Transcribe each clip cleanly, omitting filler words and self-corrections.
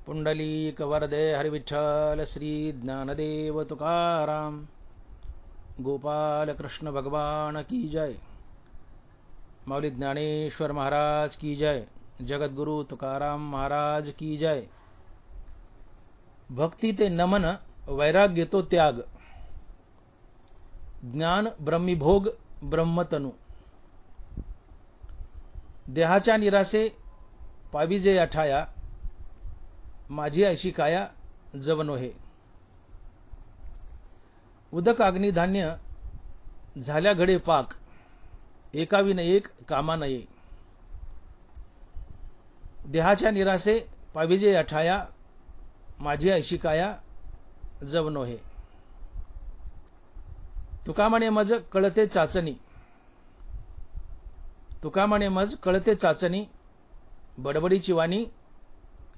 पुंडलीक वरदे हरिविठ्ठल श्री ज्ञानदेव तुकाराम गोपाल कृष्ण भगवान की जय। मौली ज्ञानेश्वर महाराज की जय। जगद्गुरु तुकाराम महाराज की जय। भक्ती ते नमन, वैराग्य तो त्याग, ज्ञान ब्रह्मीभोग ब्रह्मतनु। देहाच्या निरासे पाविजे अठाया, माझी ऐशी काया जवनोहे। उदक अग्नी धान्य झाल्या घडे पाक, एकाविन एक कामा नये। देहाच्या निरासे पाविजे अठाया, माझी ऐशी काया जवनोहे। तुका म्हणे मज कळते चाचणी, तुका म्हणे मज कळते चाचणी, बडबडीची वाणी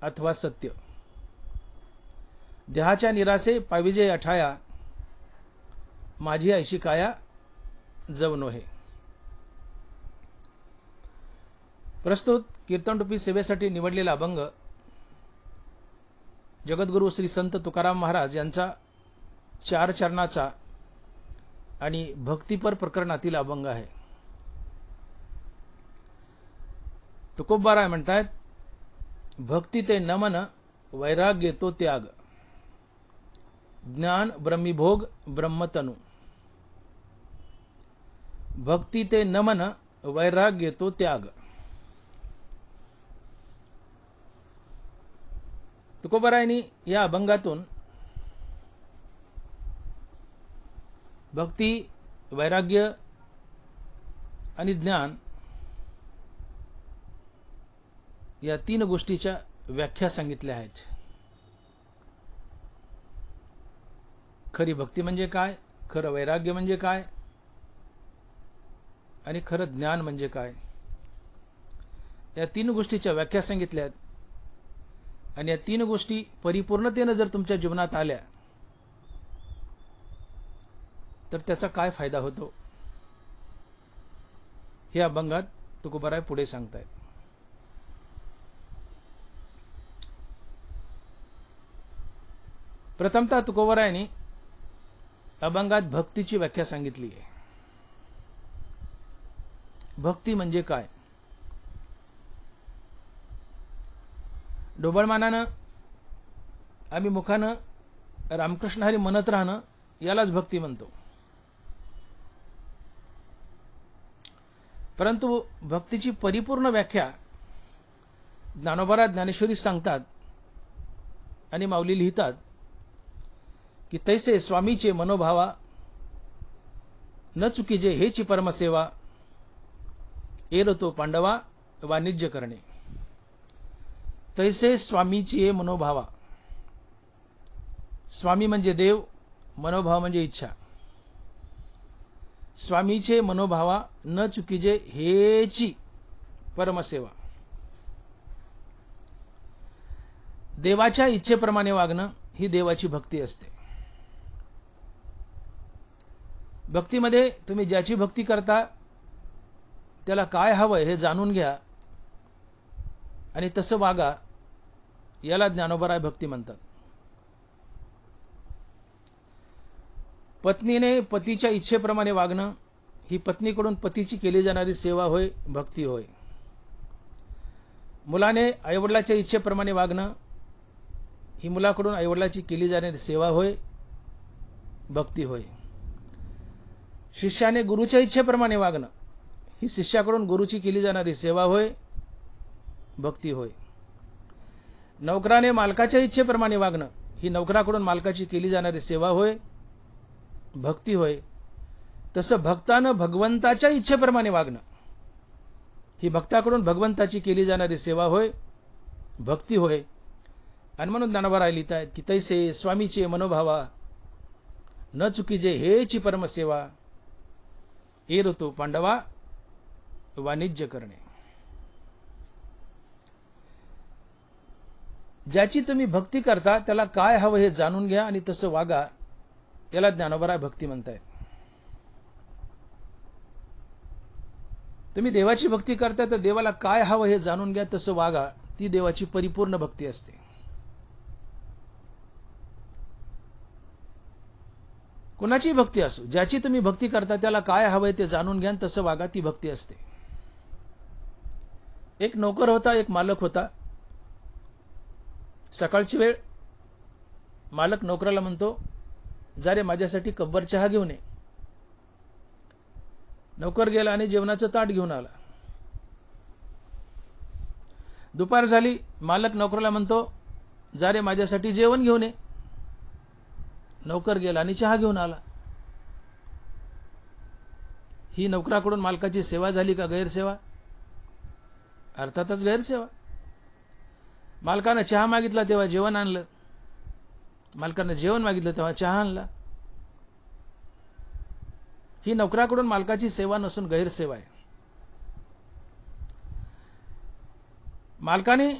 अथवा सत्य। देहाच्या निरासे पाविजे अठाया, माझी ऐशी काया जवनोहे। प्रस्तुत कीर्तनरूपी सेवेसाठी निवडलेला अभंग जगद्गुरु श्री संत तुकाराम महाराज यांचा 4 चरणाचा आणि भक्तिपर प्रकरणातील अभंग आहे। तुकोबाराय म्हणतात, भक्ती ते नमन, वैराग्य तो त्याग, ज्ञान ब्रह्मीभोग ब्रह्मतनु। भक्ती ते नमन, वैराग्य तो त्याग। तुकोबारायांनी या अभंगातून भक्ती, वैराग्य आणि ज्ञान या 3 गोष्टीच्या व्याख्या सांगितल्या आहेत। खरी भक्ती म्हणजे काय, खरं वैराग्य म्हणजे काय आणि खरं ज्ञान म्हणजे काय, या 3 गोष्टीच्या व्याख्या सांगितल्यात। आणि या 3 गोष्टी परिपूर्णतेने जर तुमच्या जीवनात आल्या तर त्याचा काय फायदा होतो, हे अभंगात तुकोबाराय पुढे सांगतायत। प्रथमतः तुकोबारायांनी अभंगात भक्तीची व्याख्या सांगितली आहे। भक्ती म्हणजे काय? ढोबळमानानं आम्ही मुखानं रामकृष्ण हरी म्हणत राहणं यालाच भक्ती म्हणतो। परंतु भक्तीची परिपूर्ण व्याख्या ज्ञानोबा ज्ञानेश्वरी सांगतात आणि माऊली लिहितात की तैसे स्वामीचे मनोभावा, न चुकीजे हेची परमसेवा, एलो तो पांडवा वाणिज्य करणे। तैसे स्वामीची मनोभावा, स्वामी म्हणजे देव, मनोभाव म्हणजे इच्छा। स्वामीचे मनोभावा, न चुकीजे हेची परमसेवा। देवाच्या इच्छेप्रमाणे वागणं ही देवाची भक्ती असते। भक्तीमध्ये तुम्ही ज्याची भक्ती करता त्याला काय हवंय हे जाणून घ्या आणि तसं वागा, याला ज्ञानोबा भक्ती म्हणतात। पत्नीने पतीच्या इच्छेप्रमाणे वागणं ही पत्नीकडून पतीची केली जाणारी सेवा होय, भक्ती होय। मुलाने आईवडिलाच्या इच्छेप्रमाणे वागणं ही मुलाकडून आईवडिलाची केली जाणारी सेवा होय, भक्ती होय। शिष्याने गुरुच्या इच्छेप्रमाणे वागणं ही शिष्याकडून गुरुची केली जाणारी सेवा होय, भक्ती होय। नौकराने मालकाच्या इच्छेप्रमाणे वागणं ही नौकराकडून मालकाची केली जाणारी सेवा होय, भक्ती होय। तसं भक्तानं भगवंताच्या इच्छेप्रमाणे वागणं ही भक्ताकडून भगवंताची केली जाणारी सेवा होय, भक्ती होय। आणि म्हणून ज्ञानोबा लिहितायत की तैसे स्वामीचे मनोभावा, न चुकीजे हेची परमसेवा, एलो तो पांडवा वाणिज्य करणे। ज्याची तुम्ही भक्ती करता त्याला काय हवं हे जाणून घ्या आणि तसं वागा, याला ज्ञानोबा भक्ती म्हणतायत। तुम्ही देवाची भक्ती करता तर देवाला काय हवं हे जाणून घ्या, तसं वागा, ती देवाची परिपूर्ण भक्ती असते। कुणाची भक्ती असो, ज्याची तुम्ही भक्ती करता त्याला काय हवंय ते जाणून घ्या, तसं वागा, ती भक्ती असते. एक नोकर होता, एक मालक होता. सकाळची वेळ, मालक नोकराला म्हणतो, जा रे माझ्यासाठी कब्बर चहा घेऊन ये. नोकर गेला आणि जेवणाचं ताट घेऊन आला. दुपार झाली, मालक नोकराला म्हणतो, जा रे माझ्यासाठी जेवण घेऊन ये. नोकर गेला आणि चहा घेऊन आला. ही नोकराकडून मालकाची सेवा झाली का गैरसेवा? अर्थातच गैरसेवा. मालकानं चहा मागितला तेव्हा जेवण आणलं, मालकानं जेवण मागितलं तेव्हा चहा आणला. ही नोकराकडून मालकाची सेवा नसून गैरसेवा आहे. मालकाने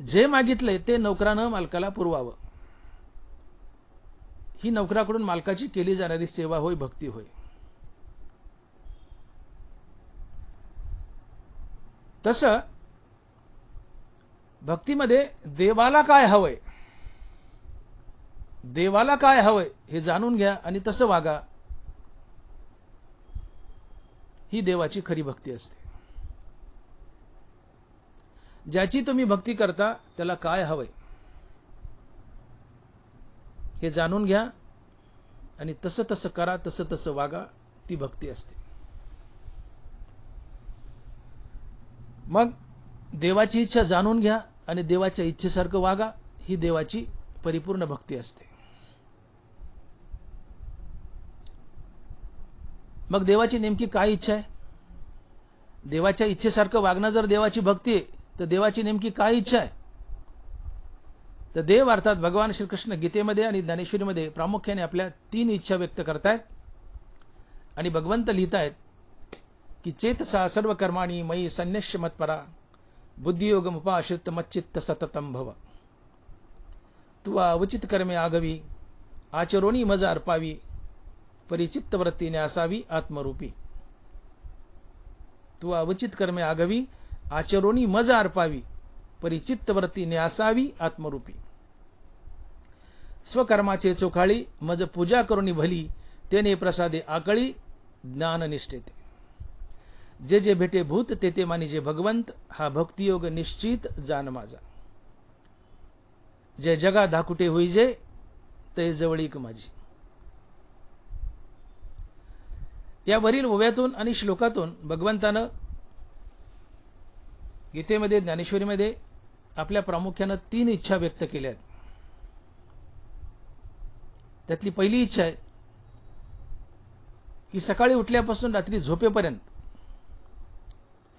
जे मागितले ते नोकरानं मालकाला पुरवावं. ही नोकराकडून मालकाची केली जाणारी सेवा होय, भक्ती होय. तसं भक्तीमध्ये देवाला काय हवंय, देवाला काय हवंय हे जाणून घ्या आणि तसं वागा, ही देवाची खरी भक्ती असते. ज्याची तुम्ही भक्ती करता त्याला काय हवंय हे जाणून घ्या आणि तसं तसं करा, तसं तसं वागा, ती भक्ती असते. मग देवाची इच्छा जाणून घ्या आणि देवाच्या इच्छेसारखं वागा, ही देवाची परिपूर्ण भक्ती असते. मग देवाची नेमकी काय इच्छा आहे? देवाच्या इच्छेसारखं वागणं जर देवाची भक्ती आहे, तर देवाची नेमकी काय इच्छा आहे? तर देव अर्थात भगवान श्रीकृष्ण गीतेमध्ये आणि ज्ञानेश्वरीमध्ये प्रामुख्याने आपल्या 3 इच्छा व्यक्त करतायत. आणि भगवंत लिहितायत की चेतसा सर्व कर्माणी मयी संन्यस्य मत्परा बुद्धियोगमुपाश्रित मच्चित्त सततम भव. तुवा उचित कर्मे आगवी आचरोणी मज अर्पावी परिचित्तवृत्तीने असावी आत्मरूपी. तुवा उचित कर्मे आगवी आचरोणी मज अर्पावी परिचित्तवृत्तीने असावी आत्मरूपी. स्वकर्माचे चोखाळी मज पूजा करुणी भली तेने प्रसादे आकळी ज्ञान निष्ठेते. जे जे भेटे भूत ते ते मानिजे भगवंत हा भक्तियोग निश्चित जान माझा. जे जगा धाकुटे होईजे ते जवळीक माझी. या वरील ओव्यातून आणि श्लोकातून भगवंतानं गीतेमध्ये ज्ञानेश्वरीमध्ये आपल्या प्रामुख्यानं 3 इच्छा व्यक्त केल्या आहेत. त्यातली पहिली इच्छा आहे की सकाळी उठल्यापासून रात्री झोपेपर्यंत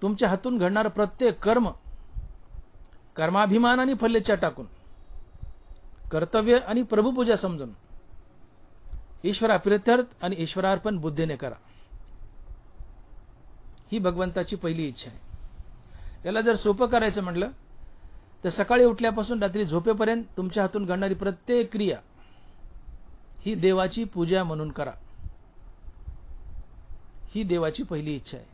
तुमच्या हातून घडणारं प्रत्येक कर्म कर्माभिमान आणि फल्लेच्छा टाकून कर्तव्य आणि प्रभुपूजा समजून ईश्वराप्रित्यर्थ आणि ईश्वरार्पण बुद्धीने करा. ही भगवंताची पहिली इच्छा आहे. याला जर सोपं करायचं म्हटलं तर सकाळी उठल्यापासून रात्री झोपेपर्यंत तुमच्या हातून घडणारी प्रत्येक क्रिया ही देवाची पूजा म्हणून करा. ही देवाची पहिली इच्छा आहे.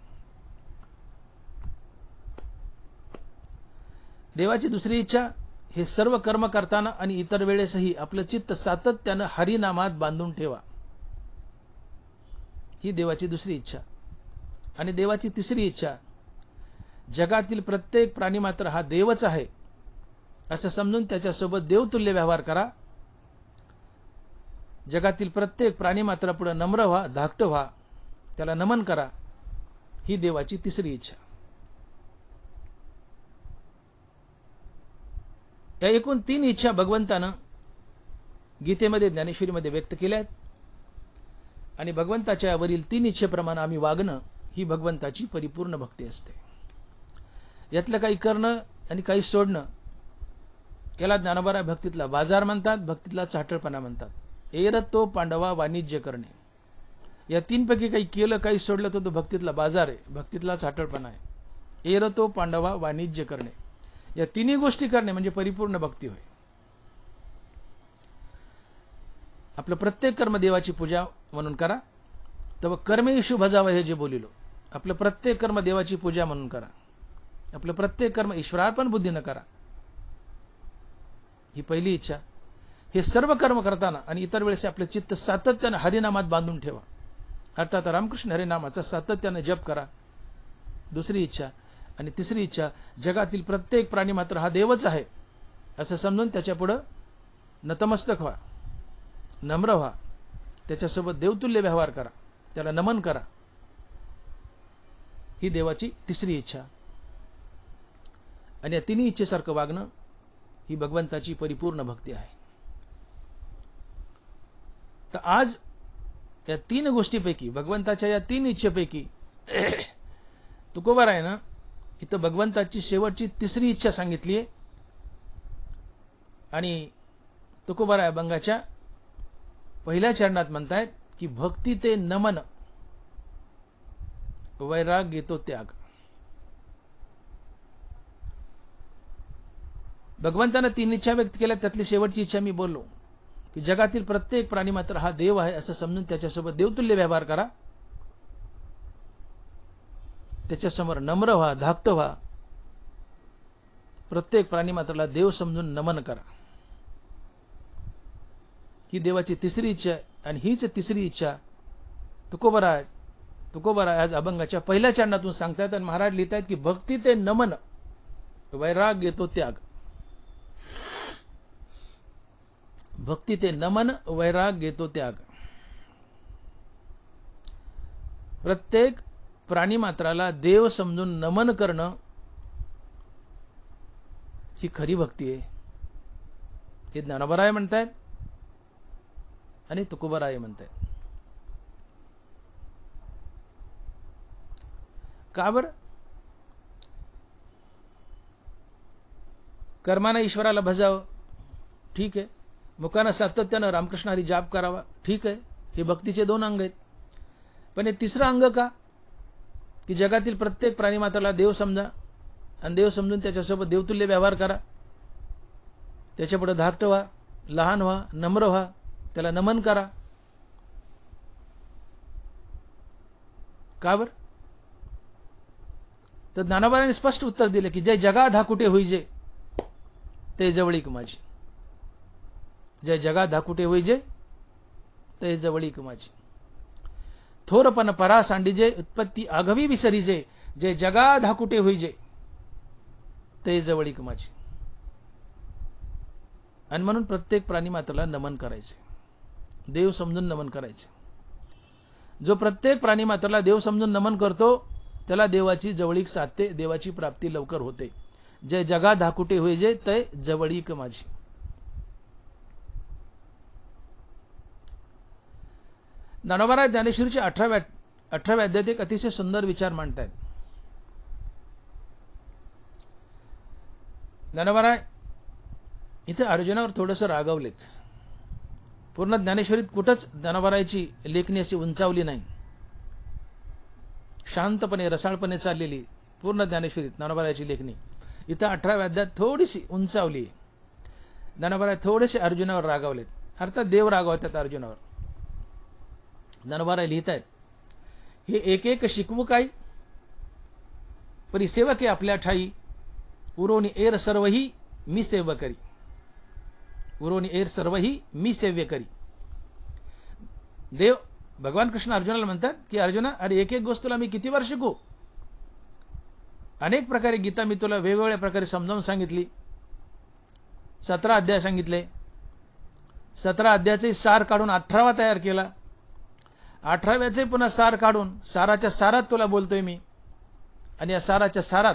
देवाची दुसरी इच्छा, हे सर्व कर्म करताना आणि इतर वेळेसही आपलं चित्त सातत्यानं हरिनामात बांधून ठेवा. ही देवाची दुसरी इच्छा. आणि देवाची तिसरी इच्छा, जगातील प्रत्येक प्राणी मात्र हा देवच आहे असं समजून त्याच्यासोबत देवतुल्य व्यवहार करा. जगातील प्रत्येक प्राणी मात्र पुढे नम्र व्हा, धाकटं व्हा, त्याला नमन करा. ही देवाची तिसरी इच्छा. या एकूण 3 इच्छा भगवंतानं गीतेमध्ये ज्ञानेश्वरीमध्ये व्यक्त केल्या आहेत. आणि भगवंताच्या वरील 3 इच्छेप्रमाणे आम्ही वागणं ही भगवंताची परिपूर्ण भक्ती असते. यातलं काही करणं आणि काही सोडणं याला ज्ञानोबा भक्तीतला बाजार म्हणतात, भक्तीतला चाटळपणा म्हणतात. एरतो पांडवा वाणिज्य करणे. या 3 पैकी काही केलं काही सोडलं तर तो भक्तीतला बाजार आहे, भक्तीतला चाटळपणा आहे. एरतो पांडवा वाणिज्य करणे, या 3 गोष्टी करणे म्हणजे परिपूर्ण भक्ती होय. आपलं प्रत्येक कर्म देवाची पूजा म्हणून करा. तव कर्मेषु भजावं हे जे बोलिलो, आपलं प्रत्येक कर्म देवाची पूजा म्हणून करा. आपलं प्रत्येक कर्म ईश्वरार्पण बुद्धीनं करा. ही पहिली इच्छा. हे सर्व कर्म करताना आणि इतर वेळेस आपले चित्त सातत्याने हरिनामात बांधून ठेवा. अर्थात रामकृष्ण हरिनामाचा सातत्याने जप करा. दुसरी इच्छा. आणि तिसरी इच्छा, जगातील प्रत्येक प्राणी मात्र हा देवच आहे असं समजून त्याच्या पुढे नतमस्तक व्हा, नम्र व्हा, त्याच्यासोबत देवतुल्य व्यवहार करा, त्याला नमन करा. ही देवाची तिसरी इच्छा. आणि या तिन्ही इच्छेसारखं वागणं ही भगवंताची परिपूर्ण भक्ती आहे. तर आज या तीन गोष्टीपैकी, भगवंताच्या या तीन इच्छेपैकी तुकोबार आहे ना, इथं भगवंताची शेवटची तिसरी इच्छा सांगितली आहे. आणि तुकोबार अभंगाच्या पहिल्या चरणात म्हणतायत की भक्ती ते नमन, वैराग्य तो त्याग. भगवंतानं तीन इच्छा व्यक्त केल्या, त्यातली शेवटची इच्छा मी बोललो की जगातील प्रत्येक प्राणी मात्र हा देव आहे असं समजून त्याच्यासोबत देवतुल्य व्यवहार करा, त्याच्यासमोर नम्र व्हा, धाकट व्हा, प्रत्येक प्राणी मात्राला देव समजून नमन करा. ही देवाची तिसरी इच्छा आहे. आणि हीच तिसरी इच्छा तुकोबार आज अभंगाच्या पहिल्या चरणातून सांगतात. आणि महाराज लिहितायत की भक्ती ते नमन, वैराग्य तो त्याग. भक्ती ते नमन, वैराग्य तो त्याग. प्रत्येक प्राणी मात्राला देव समजून नमन करणं ही खरी भक्ती आहे. हे ज्ञानोबराय म्हणतायत आणि तुकोबाराय म्हणतायत. का बरं? कर्मानं ईश्वराला भजावं, ठीक आहे. मुखानं सातत्यानं रामकृष्ण हरी जाप करावा, ठीक आहे. हे भक्तीचे दोन अंग आहेत. पण हे तिसरं अंग का? की जगातील प्रत्येक प्राणी मात्राला देव समजा आणि देव समजून त्याच्यासोबत देवतुल्य व्यवहार करा, त्याच्यापुढे धाकट व्हा, लहान व्हा, नम्र व्हा, त्याला नमन करा. का बरं? तर ज्ञानोबाने स्पष्ट उत्तर दिले की जय जगा धाकुटे होईजे ते जवळीक माझी. जय जगा धाकुटे होईजे ते जवळीक माझी. थोरपण परा सांडीजे उत्पत्ती आघवी विसरीजे, जय जगा धाकुटे होईजे ते जवळीक माझी. आणि म्हणून प्रत्येक प्राणी मात्राला नमन करायचे, देव समजून नमन करायचे. जो प्रत्येक प्राणी मात्राला देव समजून नमन करतो त्याला देवाची जवळीक साधते, देवाची प्राप्ती लवकर होते. जय जगा धाकुटे होईजे ते जवळीक माझी. ज्ञानोबा ज्ञानेश्वरीच्या 18व्या अध्यायात एक अतिशय सुंदर विचार मांडतायत. ज्ञानोबा इथे अर्जुनावर थोडंसं रागवलेत. पूर्ण ज्ञानेश्वरीत कुठंच ज्ञानोबाची लेखणी अशी उंचावली नाही. शांतपणे रसाळपणे चाललेली पूर्ण ज्ञानेश्वरीत ज्ञानोबाची लेखणी इथं 18व्या अध्यायात थोडीशी उंचावली. ज्ञानोबा थोडेसे अर्जुनावर रागवलेत. अर्थात देव रागवतात अर्जुनावर. ज्ञानोबा लिहितायत, हे एक एक शिकवू काय, परी सेवके आपल्या ठाई, उरोनी एर सर्वही मी सेव करी. उरोनी एर सर्वही मी सेव्य करी. देव भगवान कृष्ण अर्जुनाला म्हणतात की अर्जुना, अरे एक एक गोष्ट तुला मी किती वेळ शिकू. अनेक प्रकारे गीता मी तुला वेगवेगळ्या प्रकारे समजावून सांगितली. 17 अध्याय सांगितले. 17 अध्यायाचे सार काढून 18वा तयार केला. 18व्याचे पुन्हा सार काढून साराच्या सारात तुला बोलतोय मी. आणि या साराच्या सारात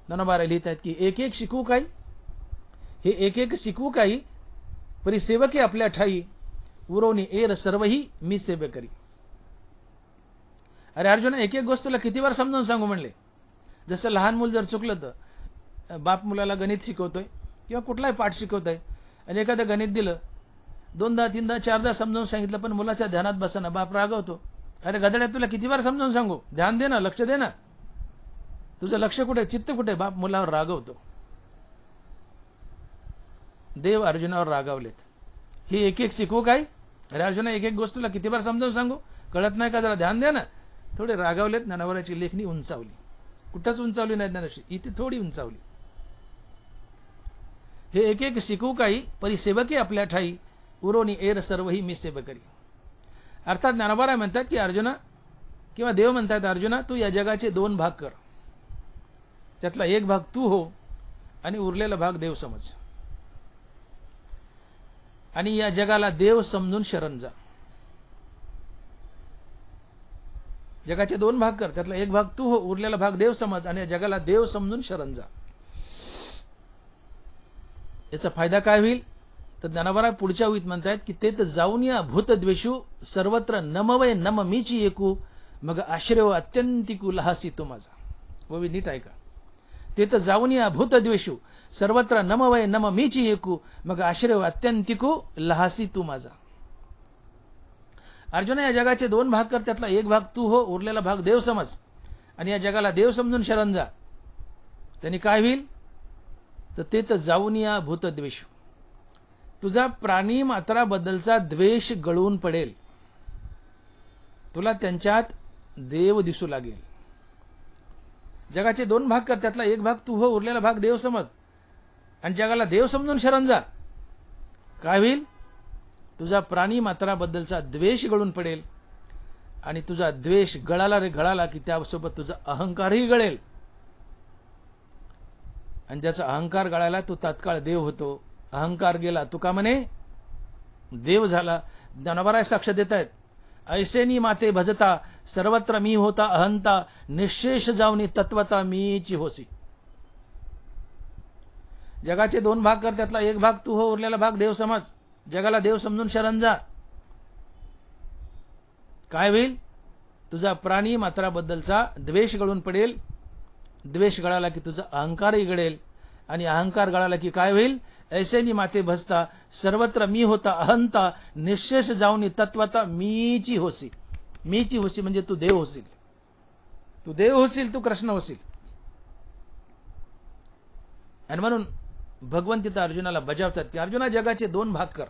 ज्ञानोबा लिहित आहेत की एक एक शिकवू काही, हे एक एक शिकवू काही, परी सेवके आपल्या ठाई, उरवणी एर सर्वही मी सेव्य करी. अरे अर्जुना, एक एक गोष्ट तुला किती वेळ समजावून सांगू म्हणले. जसं लहान मूल जर चुकलं तर बाप मुलाला गणित शिकवतोय किंवा कुठलाही पाठ शिकवतोय आणि एखादं गणित दिलं, 2दा 3दा 4दा समजावून सांगितलं पण मुलाच्या ध्यानात बसेना, बाप रागवतो. अरे गधड्या, तुला किती वेळ समजावून सांगू, ध्यान दे ना, लक्ष दे ना, तुझं लक्ष कुठे, चित्त कुठे. बाप मुलावर रागवतो. देव अर्जुनावर रागावलेत. ही एक एक शिकवू काय. अरे अर्जुना, एक एक गोष्ट तुला किती वेळ समजावून सांगू, कळत नाही का, जरा ध्यान दे ना. थोडे रागावलेत. ज्ञानोबाची लेखणी उंचावली. कुठंच उंचावली नाही ज्ञानेश्वरी, इथे थोडी उंचावली. हे एक एक शिकू काही परी सेवकी आपल्या ठाई उरोनी एर सर्वही मी सेवकरी. अर्थात ज्ञानोबा म्हणतात की अर्जुना किंवा देव म्हणतात अर्जुना तू या जगाचे 2 भाग कर. त्यातला एक भाग तू हो आणि उरलेला भाग देव समज. आणि या जगाला देव समजून शरण जा. जगाचे 2 भाग कर, त्यातला एक भाग तू हो, उरलेला भाग देव समज आणि या जगाला देव समजून शरण जा. याचा फायदा काय होईल तर ज्ञानोबा पुढच्या ओळीत म्हणतात की ते तर जाऊन या भूतद्वेषू सर्वत्र नमवय नम मीची एकू मग आश्रय अत्यंतिकू लहासी तू माझा. व नीट ऐका. ते तर जाऊन या भूतद्वेषू सर्वत्र नमवय नम मीची एकू मग आश्रय अत्यंतिकू लहासी तू माझा. अर्जुना या जगाचे 2 भाग कर, त्यातला एक भाग तू हो, उरलेला भाग देव समज आणि या जगाला देव समजून शरण जा. त्यांनी काय होईल तर ते तर जाऊन या भूतद्वेषू तुझा प्राणी मात्राबद्दलचा द्वेष गळून पडेल. तुला त्यांच्यात देव दिसू लागेल. जगाचे 2 भाग कर, त्यातला एक भाग तू हो, उरलेला भाग देव समज आणि जगाला देव समजून शरण जा. काय होईल तुझा प्राणी मात्राबद्दलचा द्वेष गळून पडेल आणि तुझा द्वेष गळाला रे गळाला की त्यासोबत तुझा अहंकारही गळेल. आणि ज्याचा अहंकार गळाला तो तात्काळ देव होतो. अहंकार गेला तुका म्हणे देव झाला. ज्ञानोबा साक्ष देत आहेत. ऐसेनी माते भजता सर्वत्र मी होता अहंता निशेष जाऊनी तत्वता मीची होसी. जगाचे 2 भाग कर, त्यातला एक भाग तू हो, उरलेला भाग देव समज. जगाला देव समजून शरण जा. काय होईल तुझा प्राणी मात्राबद्दलचा द्वेष गळून पडेल. द्वेष गळाला की तुझा अहंकारही गळेल आणि अहंकार गळाला की काय होईल ऐसेनी माते भजता सर्वत्र मी होता अहंता निशेष जाऊनी तत्वता मीची होसी. मीची होसी म्हणजे तू देव होशील. तू देव होशील, तू कृष्ण होशील. आणि म्हणून भगवंत तिथं अर्जुनाला बजावतात की अर्जुना जगाचे 2 भाग कर,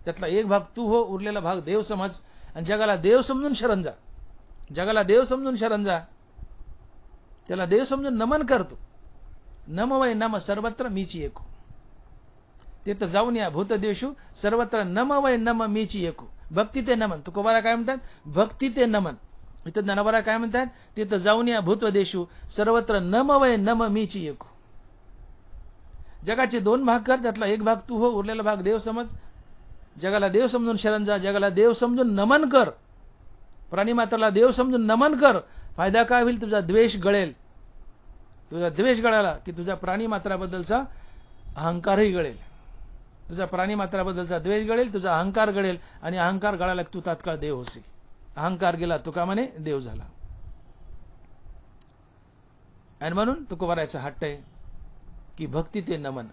त्यातला एक भाग तू हो, उरलेला भाग देव समज आणि जगाला देव समजून शरण जा. जगाला देव समजून शरण जा. त्याला देव समजून नमन करतो. नम वै नम सर्वत्र मीची एकू. ते तर जाऊन या भूतद्वेषू सर्वत्र नम वै नम मीची एकू. भक्ती ते नमन. तुकोबारा काय म्हणतात भक्ती ते नमन. इथं ज्ञानोबा काय म्हणतात ते तर जाऊन या भूतद्वेषू सर्वत्र नम वै नम मीची एकू. जगाचे 2 भाग कर, त्यातला एक भाग तू हो, उरलेला भाग देव समज. जगाला देव समजून शरण जा. जगाला देव समजून नमन कर. प्राणी मात्राला देव समजून नमन कर. फायदा काय होईल तुझा द्वेष गळेल. तुझा द्वेष गळाला की तुझा प्राणी मात्राबद्दलचा अहंकारही गळेल. तुझा प्राणी मात्राबद्दलचा द्वेष गळेल, तुझा अहंकार गळेल आणि अहंकार गळाला की तू तात्काळ देव होशील. अहंकार गेला तुका म्हणे देव झाला. आणि म्हणून तुकोबाराचा हट्ट आहे की भक्ती ते नमन.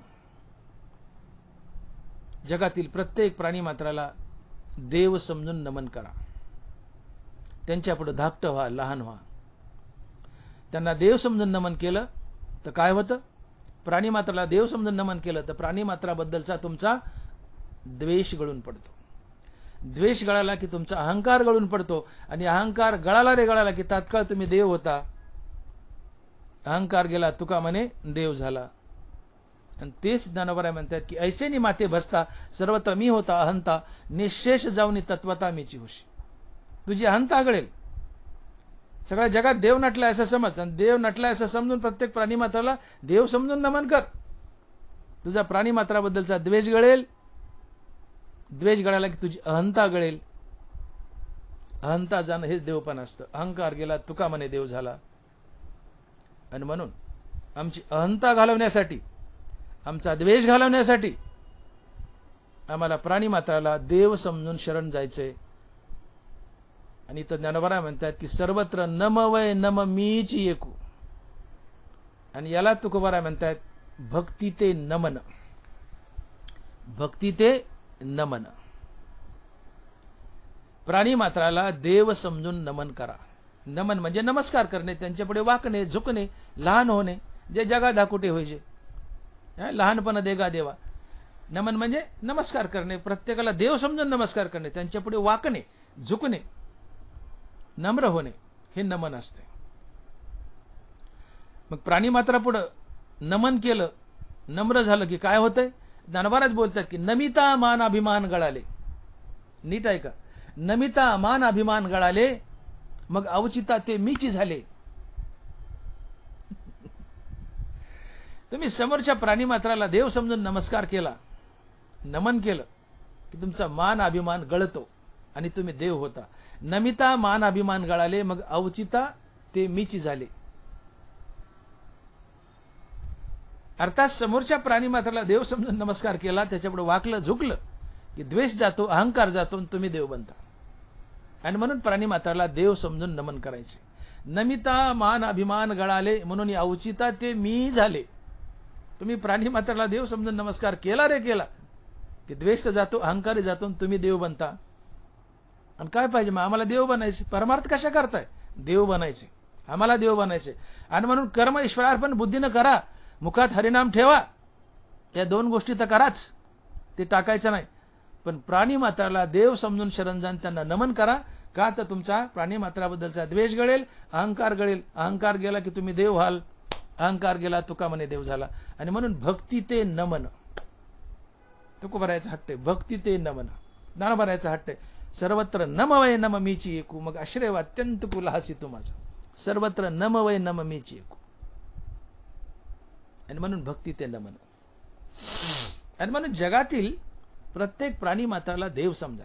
जगातील प्रत्येक प्राणी मात्राला देव समजून नमन करा. त्यांच्यापुढे धाकटं व्हा, लहान व्हा. त्यांना देव समजून नमन केलं तर काय होतं प्राणी मात्राला देव समजून नमन केलं तर प्राणी मात्राबद्दलचा तुमचा द्वेष गळून पडतो. द्वेष गळाला की तुमचा अहंकार गळून पडतो आणि अहंकार गळाला रे गळाला की तात्काळ तुम्ही देव होता. अहंकार गेला तुका म्हणे देव झाला. आणि तेच ज्ञानोबा म्हणतात की ऐसेनी माते भसता सर्वत्र मी होता अहंता निशेष जाऊनी तत्वता मीची होशी. तुझी अहंता गळेल. सगळ्या जगात देव नटलाय असं समज आणि देव नटलाय असं समजून प्रत्येक प्राणी मात्राला देव समजून नमन कर. तुझा प्राणी मात्राबद्दलचा द्वेष गळेल. द्वेष गळाला की तुझी अहंता गळेल. अहंता जाणं हेच देवपण असतं. अहंकार गेला तुका म्हणे देव झाला. आणि म्हणून आमची अहंता घालवण्यासाठी, आमचा द्वेष घालवण्यासाठी आम्हाला प्राणी मात्राला देव समजून शरण जायचंय. आणि इथं ज्ञानोबा म्हणतात की सर्वत्र नम वै नम मीची एकू. आणि याला तुकोबारा म्हणतात भक्ती ते नमन. भक्ती ते नमन. प्राणी मात्राला देव समजून नमन करा. नमन म्हणजे नमस्कार करणे, त्यांच्यापुढे वाकणे, झुकणे, लहान होणे, जे जगा दाकुटे होईजे. लहानपण देगा देवा. नमन म्हणजे नमस्कार करणे, प्रत्येकाला देव समजून नमस्कार करणे, त्यांच्यापुढे वाकणे, झुकणे, नम्र होणे, हे नमन असते. मग प्राणी मात्रा पुढे नमन केलं नम्र झालं की काय होतंय? ज्ञानोबाराज बोलतात की नमिता मान अभिमान गळाले. नीट ऐका, नमिता मान अभिमान गळाले, मग अवचिता ते मीची झाले. तुम्ही समोरच्या प्राणीमात्राला देव समजून नमस्कार केला, नमन केलं की तुमचा मान अभिमान गळतो आणि तुम्ही देव होता. नमिता मान अभिमान गळाले, मग अवचिता ते मीची झाले. अर्थात समोरच्या प्राणीमात्राला देव समजून नमस्कार केला, त्याच्यापुढे वाकलं झुकलं की द्वेष जातो, अहंकार जातो आणि तुम्ही देव बनता. आणि म्हणून प्राणीमात्राला देव समजून नमन करायचे. नमिता मान अभिमान गळाले, म्हणून अवचिता ते मी झाले. तुम्ही प्राणीमात्राला देव समजून नमस्कार केला रे केला की द्वेष जातो, अहंकार जातो आणि तुम्ही देव बनता. आणि काय पाहिजे मग? आम्हाला देव बनायचे. परमार्थ कशा करताय? देव बनायचे. आम्हाला देव बनायचे. आणि म्हणून कर्म ईश्वरार्पण बुद्धीनं करा, मुखात हरिनाम ठेवा. या दोन गोष्टी तर कराच, ते टाकायचं नाही. पण प्राणीमात्राला देव समजून शरण जाण त्यांना नमन करा. का तर तुमचा प्राणीमात्राबद्दलचा द्वेष गळेल, अहंकार गळेल. अहंकार गेला की तुम्ही देव व्हाल. अहंकार गेला तुका म्हणे देव झाला. आणि म्हणून भक्ती ते नमन, तुकोबारायचा हट्ट आहे. भक्ती ते नमन, ज्ञानोबारायचा हट्ट आहे. सर्वत्र नम वै नम मीची एकू, मग आश्रय अत्यंत कुलहासी तू माझा. सर्वत्र नम वै नम मीची एकू. आणि म्हणून भक्ती ते नमन. आणि म्हणून जगातील प्रत्येक प्राणी मात्राला देव समजा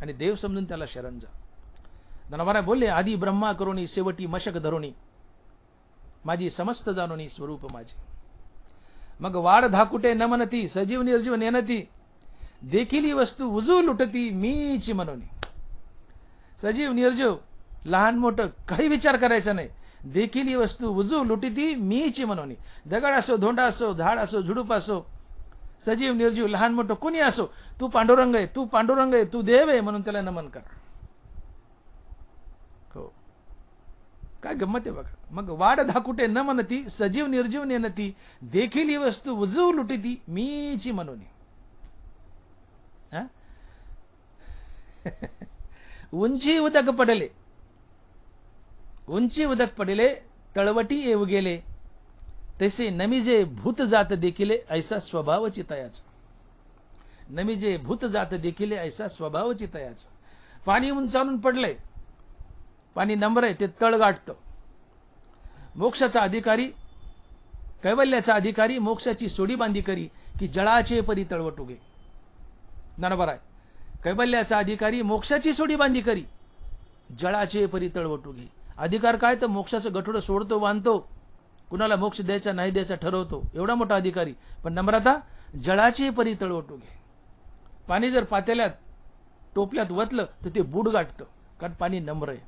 आणि देव समजून त्याला शरण जा. ज्ञानोबा बोलले, आधी ब्रह्मा करुणी शेवटी मशक धरुणी, माझी समस्त जाणोनी स्वरूप माझे. मग वाढ धाकुटे नमनती, सजीव निर्जीव नेनती, देखील वस्तू उजू लुटती मीची म्हणून. सजीव निर्जीव लहान मोठं काही विचार करायचा नाही. देखील वस्तू उजू लुटती मीची म्हणून. दगड असो, धोंडा असो, झाड असो, झुडूप असो, सजीव निर्जीव लहान मोठं कुणी असो, तू पांडुरंग आहे, तू पांडुरंग आहे, तू देव आहे म्हणून त्याला नमन करा. हो, काय गंमत आहे बघा. मग वाढ धाकुटे न म्हणती, सजीव निर्जीव नेनती, देखील ही वस्तू उजू लुटती मीची म्हणून. उंची उदक पडले, उंची उदक पडले, तळवटी येऊ गेले, तसे नमिजे भूत जात देखिले, ऐसा स्वभाव चितयाचा. नमिजे भूत जात देखिले, ऐसा स्वभाव चितयाचा. पाणी उंचावून पडलंय, पाणी नम्र आहे, ते तळ गाठतं. मोक्षाचा अधिकारी, कैवल्याचा अधिकारी, मोक्षाची सोडी बांधी करी की जळाचे परी तळवट उगे. ज्ञानोबा आहे, कैवल्याचा अधिकारी मोक्षाची सोडी बांधी करी, जळाचे परी तळवट उगे. अधिकार काय? तर मोक्षाचं गठोडं सोडतो, बांधतो, कुणाला मोक्ष द्यायचा नाही द्यायचा ठरवतो, एवढा मोठा अधिकारी. पण नम्रता, जळाचे परी तळवट उगे. पाणी जर पातेल्यात टोपल्यात वतलं तर ते बुड गाठतं, कारण पाणी नम्र आहे.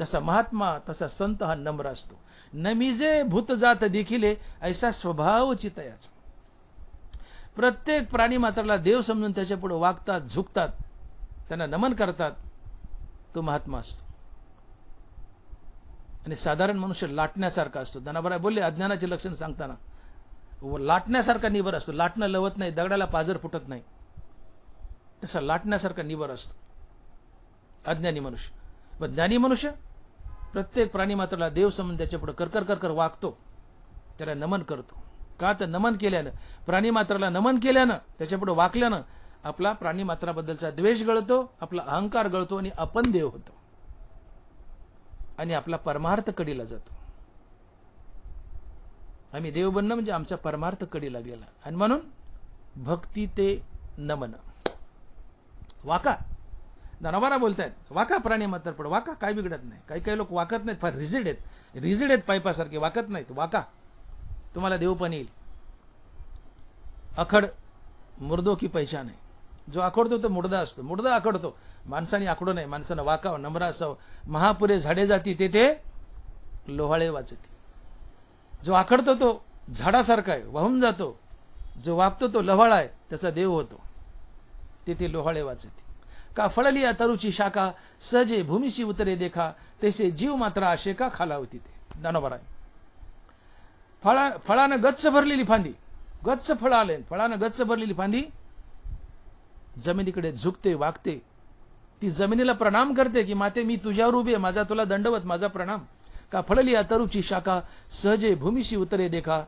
तसा महात्मा, तसा संत हा नम्र असतो. नमिजे भूत जात देखिले, ऐसा स्वभाव चितयाचा. प्रत्येक प्राणी मात्राला देव समजून त्याच्या पुढे वागतात, झुकतात, त्यांना नमन करतात, तो महात्मा असतो. आणि साधारण मनुष्य लाटण्यासारखा असतो. ज्ञानोबा बोलले, अज्ञानाचे लक्षण सांगताना, लाटण्यासारखा निबर असतो. लाटणं लवत नाही, दगडाला पाजर फुटत नाही, तसा लाटण्यासारखा निबर असतो अज्ञानी मनुष्य. पण ज्ञानी मनुष्य प्रत्येक प्राणी मात्राला देव समजून त्याच्या पुढे करकर करकर वागतो, त्याला नमन करतो. का? तर नमन केल्यानं, प्राणी मात्राला नमन केल्यानं, त्याच्या पुढे वाकल्यानं आपला प्राणी मात्राबद्दलचा द्वेष गळतो, आपला अहंकार गळतो आणि आपण देव होतो आणि आपला परमार्थ कडीला जातो. आम्ही देव बनणं म्हणजे आमचा परमार्थ कडीला गेला. आणि म्हणून भक्ती ते नमन. वाका, ज्ञानोबा बोलतायत, वाका प्राणी मात्र पुढे वाका, काय बिघडत नाही. काही काही लोक वाकत नाहीत, फार रिजिड आहेत, रिजिड आहेत, पाईपासारखे वाकत नाहीत. वाका, तुम्हाला देव पण येईल. अखड मुर्दो की पहचान आहे. जो आखडतो तो मुर्दा असतो, मुर्दा आखडतो. माणसाने आखडो नाही, माणसानं वाकावं, नम्र असावं. महापुरे झाडे जाती तेथे लोहाळे वाचती. जो आखडतो तो झाडासारखा आहे, वाहून जातो. जो वागतो तो लव्हाळा आहे, त्याचा देव होतो. तेथे लोहाळे वाचती. का फळली तरुची शाखा, सहजे भूमीशी उतरे देखा, तैसे जीव मात्र आशे का खाला होती. ते ज्ञानोबा आहे. फळानं गच्च भरलेली फांदी, गच्च फळ आले, फळानं गच्च भरलेली फांदी जमिनीकडे झुकते, वागते. ती जमिनीला प्रणाम करते की माते मी तुझ्यावर उभी आहे, माझा तुला दंडवत, माझा प्रणाम. का फळली तरुची शाखा, सहजे भूमीशी उतरे देखा,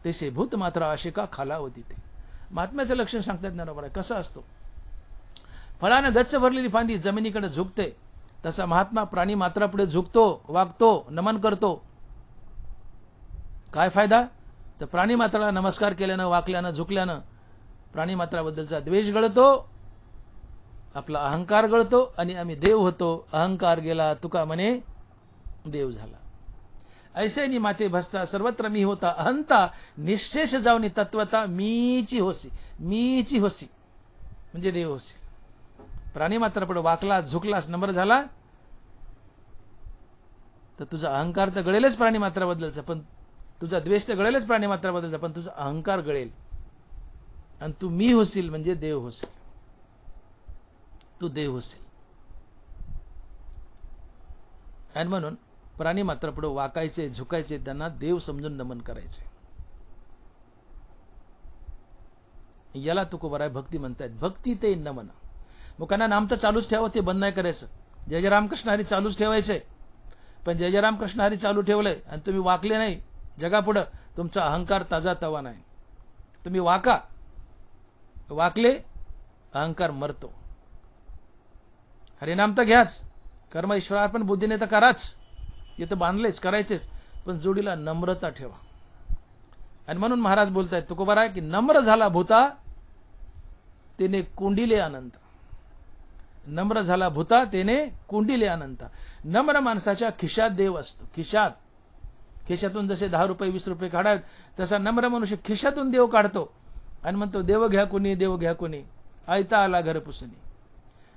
तसे भूत मात्र आशिका खालावती ते. महात्म्याचं लक्षण सांगतात ज्ञानोबा आहे. कसं असतो? फळानं गच्च भरलेली फांदी जमिनीकडे झुकते, तसा महात्मा प्राणी मात्रापुढे झुकतो, वागतो, नमन करतो. काय फायदा? तर प्राणी मात्राला नमस्कार केल्यानं, वाकल्यानं, झुकल्यानं प्राणी मात्राबद्दलचा द्वेष गळतो, आपला अहंकार गळतो आणि आम्ही देव होतो. अहंकार गेला, तुका म्हणे देव झाला. ऐसे नि माते भसता सर्वत्र मी होता, अहंता निशेष जाऊन तत्वता मीची होसी. मीची होसी म्हणजे देव होसी. प्राणी मात्र पुढे वाकला, झुकलास, नम्र झाला तर तुझा अहंकार तर गळेलच प्राणी मात्राबद्दलचा, पण तुझा द्वेष तर गळेलच प्राणी मात्राबद्दलचा, पण तुझा अहंकार गळेल आणि तू मी होशील म्हणजे देव होशील. तू देव होशील. आणि म्हणून प्राणी मात्र पुढे वाकायचे, झुकायचे, त्यांना देव समजून नमन करायचे. याला तुकोबाराय भक्ती म्हणतायत. भक्ती ते नमन. मुखांना नाम तर चालूच ठेवा, ते बंद नाही करायचं. जय जय रामकृष्ण हरी चालूच ठेवायचंय, पण जय जय रामकृष्ण हरी चालू ठेवलंय आणि तुम्ही वाकले नाही जगापुढं, तुमचा अहंकार ताजा तवा नाही. तुम्ही वाका, वाकले अहंकार मरतो. हरिनाम तर घ्याच, कर्म ईश्वरार्पण बुद्धीने तर कराच, ते तर बांधलेच, करायचेच, पण जोडीला नम्रता ठेवा. आणि म्हणून महाराज बोलतायत तुकोबाराय की नम्र झाला भूता तेने कुंडिले अनंत. नम्र झाला भूता तेने कुंडिले अनंत. नम्र माणसाच्या खिशात देव असतो. खिशात, खिशातून जसे 10 रुपये 20 रुपये काढावेत, तसा नम्र मनुष्य खिशातून देव काढतो आणि म्हणतो देव घ्या कुणी, देव घ्या कुणी, आयता आला घर पुसणी.